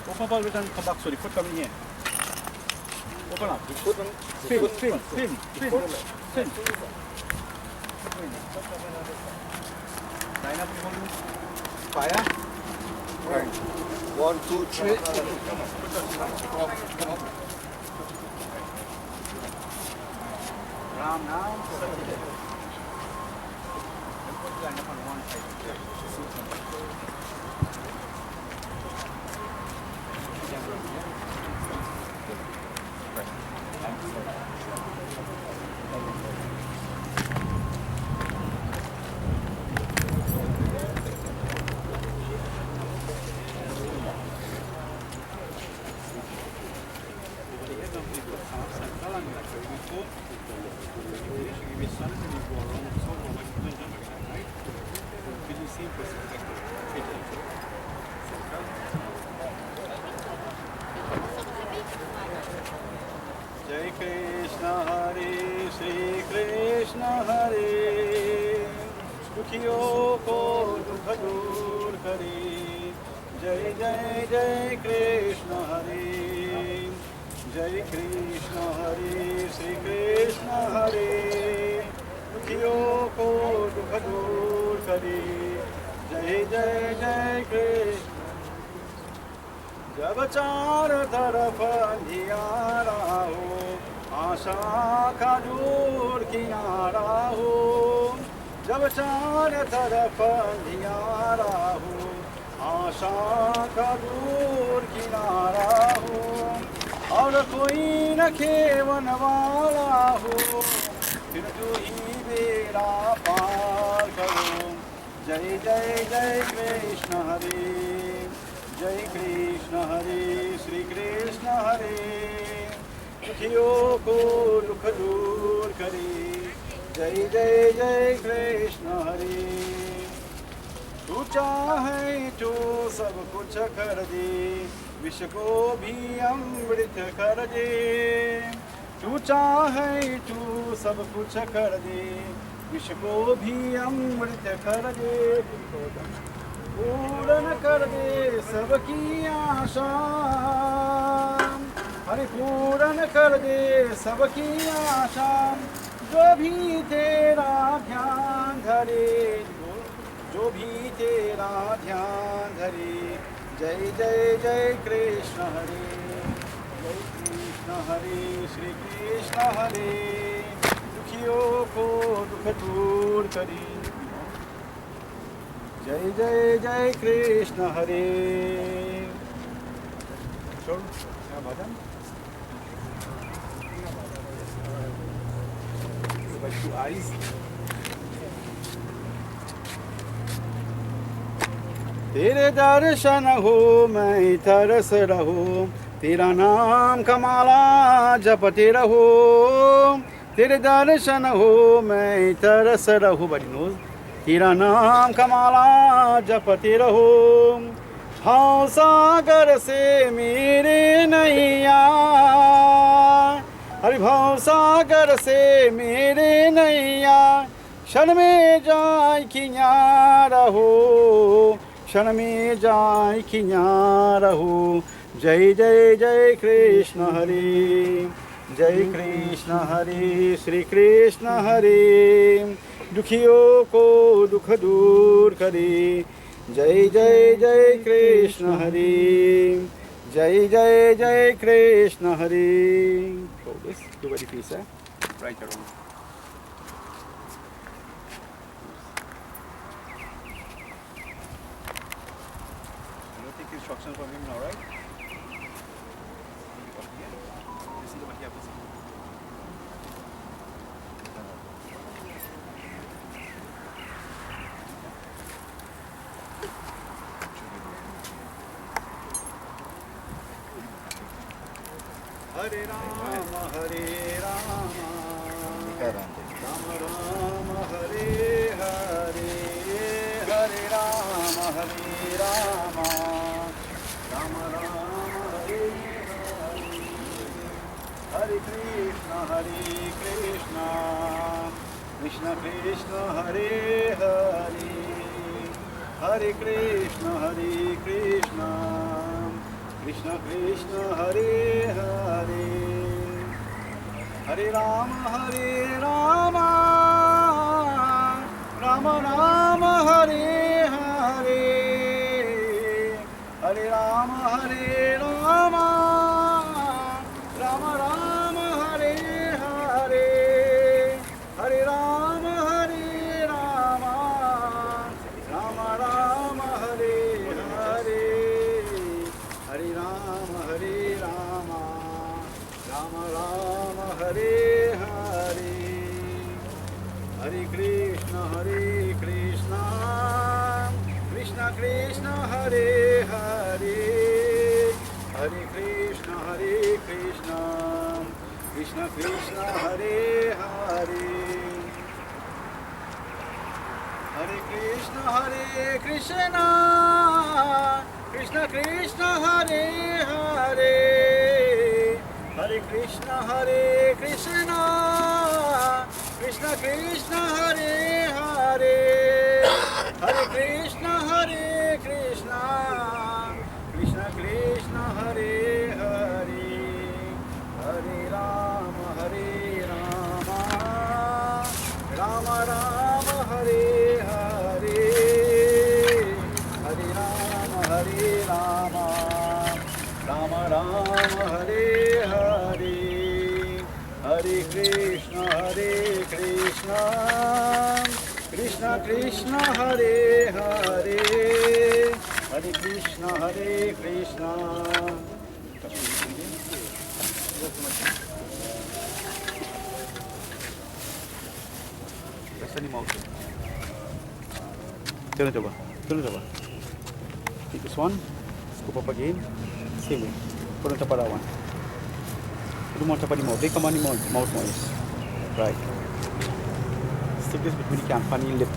Open ball, we can come back. So the foot coming here. Open up. The foot, spin. Line up the volume. Fire. Right. 1, 2, 3. Ram now. Line up on one side. Jai Krishna Hare, Shri Krishna Hare, Dukhiyo ko dukh dur kare. Jai Jai Jai Krishna Hare, Jai Krishna Hare, Shri Krishna Hare, Dukhiyo ko dukh dur kare. Jai Jai Jai Krishna. जब चार तरफ अंधियारा हो, आशा का दूर किनारा हो। जब चार तरफ अंधियारा हो, आशा का दूर किनारा हो, और कोई न खेवन वाला हो, फिर तू ही बेड़ा पार करो। जय जय जय कृष्ण हरे, जय कृष्ण हरे, श्री कृष्ण हरे, दुखियों को दुख दूर करे। जय जय जय कृष्ण हरे। तू चाहे तो सब कुछ कर दे, विष को भी अमृत कर दे, तू चाहे तू सब कुछ कर दे, विष को भी अमृत कर दे, पूर्ण कर दे सबकी आशा, हरि पूर्ण कर दे सबकी आशा, जो भी तेरा ध्यान धरे, जो भी तेरा ध्यान धरे। जय जय जय कृष्ण हरे, जय कृष्ण हरे, श्री कृष्ण हरे, दुखियों को दुख दूर करी। जय जय जय कृष्ण हरे। छोड़ क्या भजन आईज। तेरे दर्शन हो मैं तरस रहूं, तेरा नाम कमाला जपते रहो, तेरे दर्शन हो मैं तरस रहूं, बड़ी नोज, तेरा नाम कमाला जपते रहो, भाव सागर से मेरे नैया, हरि भाव सागर से मेरे नैया, क्षण में जाय खिया रहो, क्षण में जाय खिया रहो। जय जय जय कृष्ण हरे, जय कृष्ण हरे, श्री कृष्ण हरे, दुखियों को दुख दूर करे। जय जय जय कृष्ण हरे, जय जय जय कृष्ण हरे। Hold this, do what you feel, sir. Right around. Take instructions from him now, right? You see what you have to see. Hare Rama, Hare Rama, Rama Rama, Hare Hare, Hare Rama, Hare Rama, Rama Rama, Hare Hare, Hare Krishna, Krishna Krishna, Hare Hare, Hare Krishna, Krishna Krishna, Hare Hare, Hare Rama, Rama Rama, Hare Hare, Hare Rama, Rama Rama, Hare Hare, Hare Rama, Rama Rama, Hare Hare, Hare Rama, Rama Rama, Hare Hare, Hare Krishna, Krishna Krishna, Hare Hare, Hare Krishna, Krishna Krishna, Hare Hare, Hare Krishna, Krishna Krishna, Hare Hare, Hare Krishna, Krishna Krishna, Hare Hare, Hare Krishna, Krishna Krishna, Hare Hare, Hare Rama, Rama Rama, Hare Hare, Hare Rama, Rama Rama, Hare Hare, Hare Krishna, Krishna Krishna, Hare Hare, Hare Krishna, Krishna. Rest any mouth. Turn it over. Take this one, scoop up again, same way. Put on top of that one. Put them on top of the mouth. They come on the mouth noise. Right. Stick this between the camp and the lip.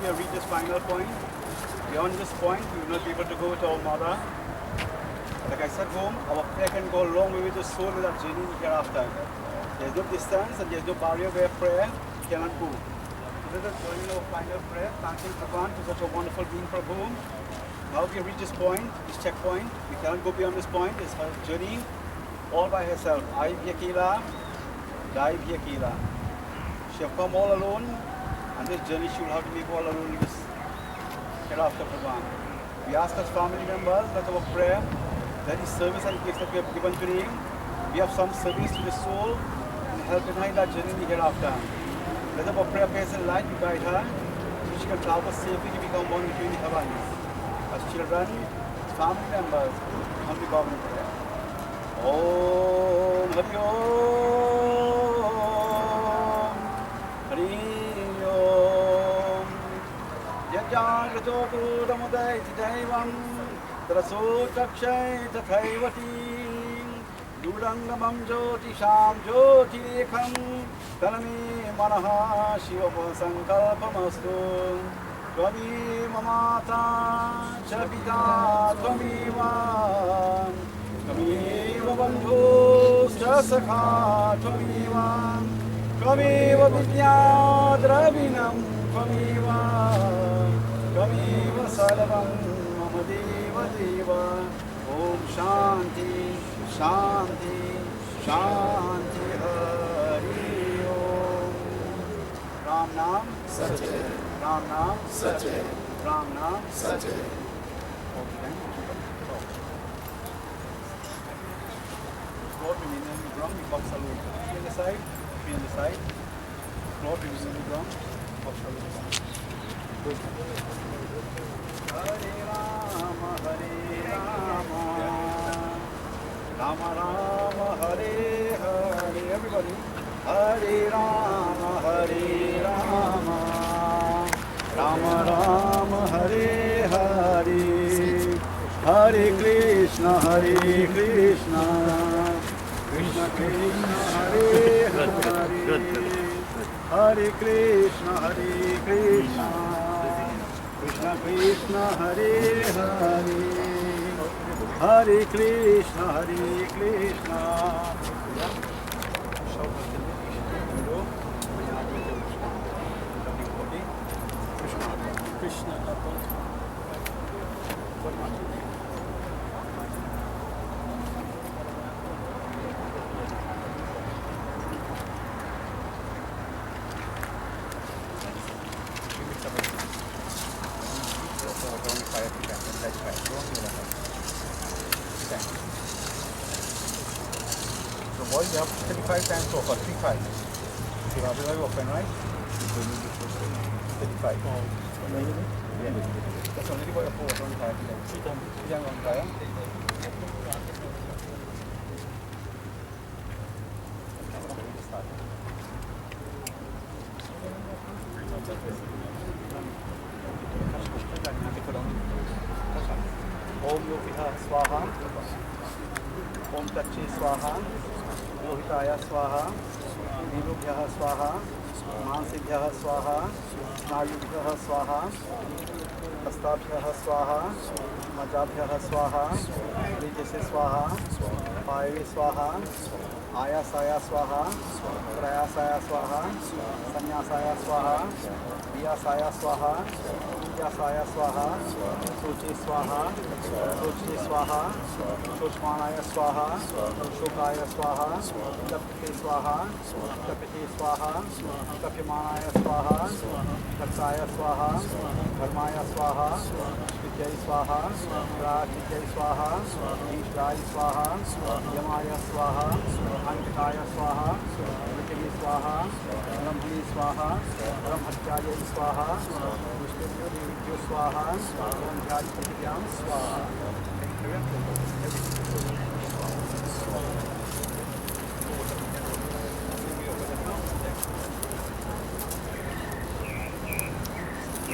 we have reached this final point. Beyond this point, we will not be able to go to our mother. Like I said, home, our prayer can go a long way with the soul with that journey hereafter. There's no distance and there's no barrier where prayer cannot go. So let us join in our final prayer, thanking Bhagwan for such a wonderful being for whom. Now we have reached this point, this checkpoint. We cannot go beyond this point. It's her journey all by herself. I be Akila, die be Akila. She have come all alone, and this journey she will have to make all alone in this hereafter Bhagwan. We ask as family members that our prayer, that the service and gifts that we have given today, we have some service to the soul and help behind that journey in the hereafter. Let our prayer pace and light be guide her, so she can travel safely to become one between the heavens. As children, as family members, humbly bow in prayer. Om Hari Om Hari Om Yajagato Puramudai Devam Traso Takshay Tathaivati Durangamam Jyotisham Jyotirekham Tanami Manaha Shiva Sankalpamastu Twami Mamata Chalapita Twamiva Twamiva Bandhu Sasakha Twamiva Twamiva Vidya Dravinam Twamiva Twamiva Salavam Mamadeva Deva Om Shanti Shanti Shanti Hari Om Ram Nam Satya Ram Nam Satya Ram Nam Satya. Lord, we remain in the ground, we box alone. Be on the side, be on the side. Lord, we remain in the ground, box alone. Hare Rama, Rama Rama, Hare Hare. Everybody. Hare Rama, Rama Rama, Hare Hare. Hare Krishna, Krishna Krishna, Hare Hare. Hare Krishna, Krishna Krishna Krishna, Hare Hare. Hare Krishna, Krishna. Krishna. So boys, you have 35 times over, 35. You have it open, right? 35. Yeah. That's only about 4, 25. 3 times on fire. Om Yogiha Swaha, Om Tachi Swaha, Lohitaya Swaha, Nilubhyaha Swaha, Mansibhyaha Swaha, Snayubhyaha Swaha, Astabhyaha Swaha, Majabhyaha Swaha, Rijase Swaha, Payave Swaha, Ayasaya Swaha, Prayasaya Swaha, Sanyasaya Swaha, Vyasaya Swaha, Vyasaya Swaha, Suchi Swaha, Suchi Swaha, Shushmanaya Swaha, Shukaya Swaha, Tapite Swaha, Tapite Swaha, Tapimanaya Swaha, Taksaya Swaha, Dharmaya Swaha, Vidyai Swaha, Vidyai Swaha, Ishrai Swaha, Yamaya Swaha, Ankitaya Swaha, Vikini Swaha, Brahmani Swaha, Brahmacharya Swaha, Vishnu Swaha, Brahmacharya Swaha.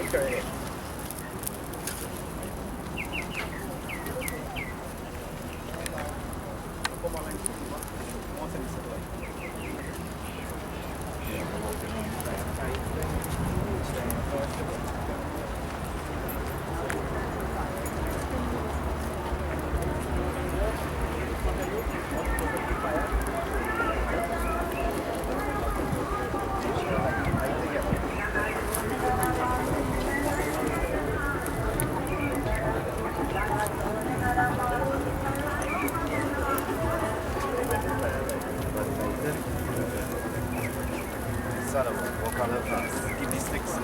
Okay. Give these sticks.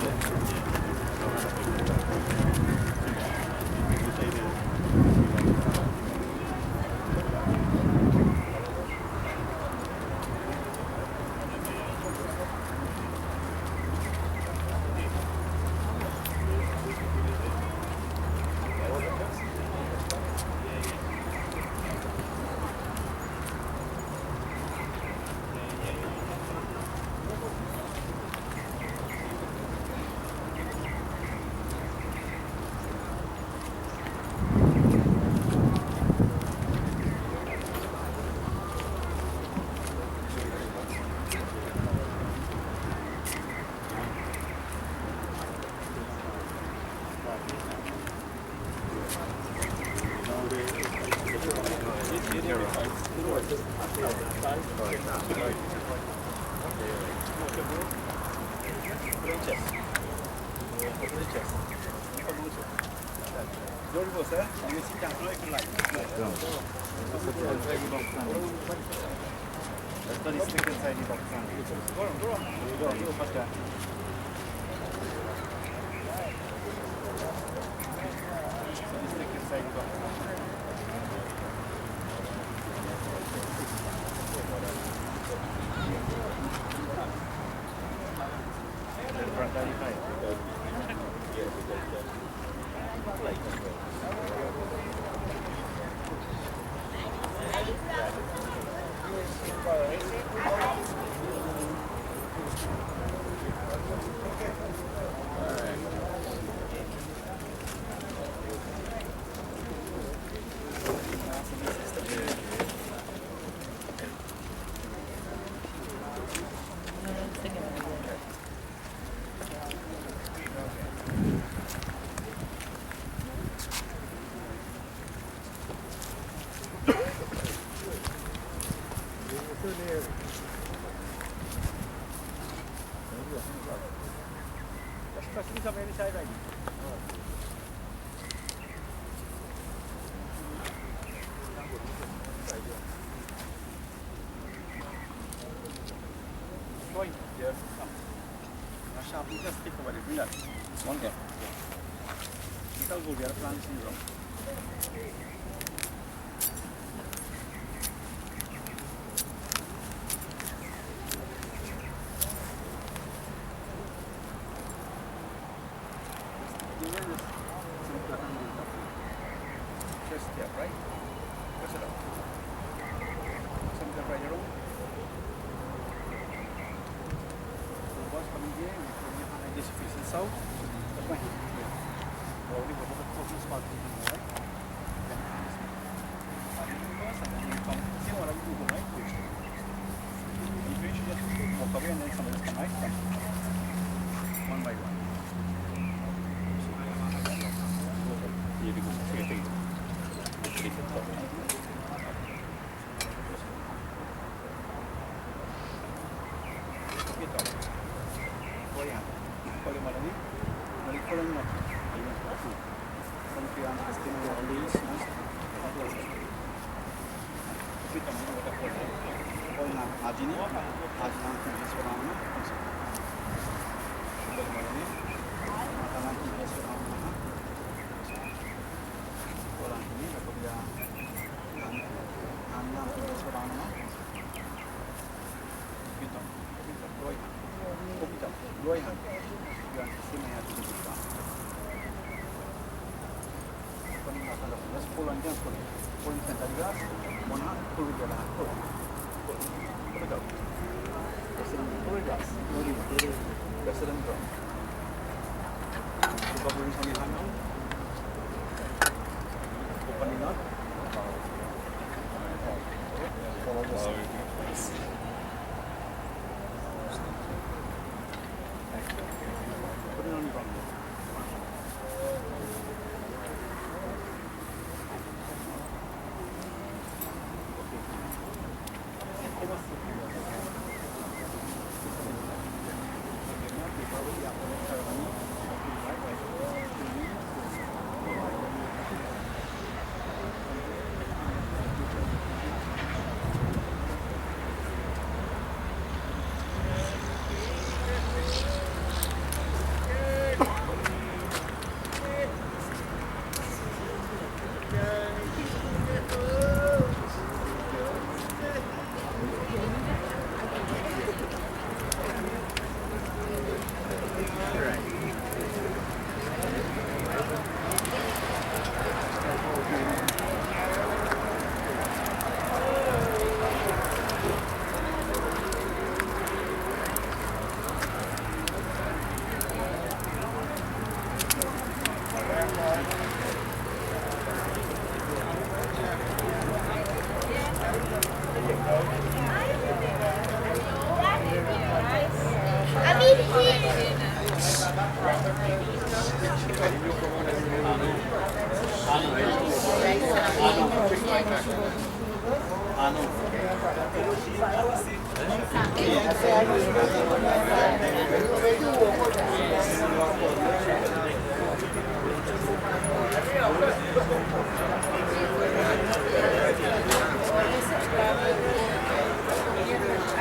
I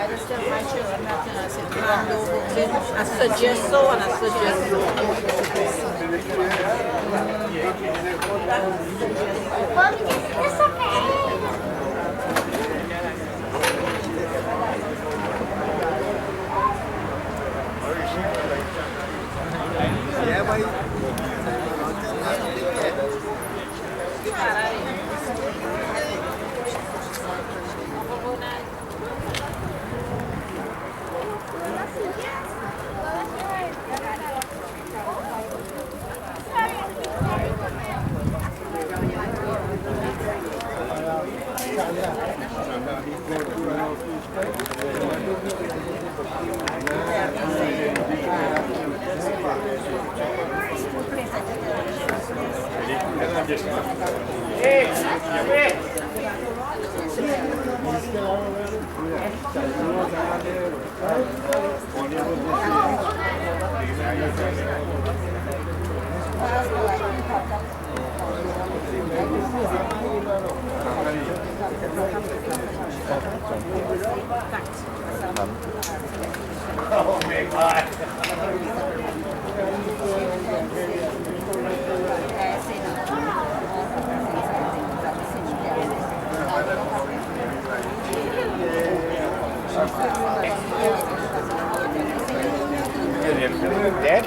just tell my children nothing. I said, I suggest so and I suggest so. It's okay. Oh my God. You're dead?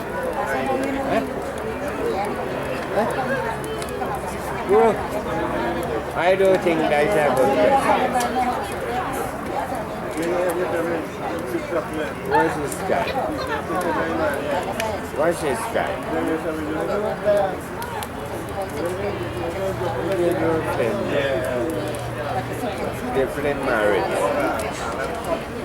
Well, I don't think that's a good question. Where's this guy? Where's this guy? Different marriage.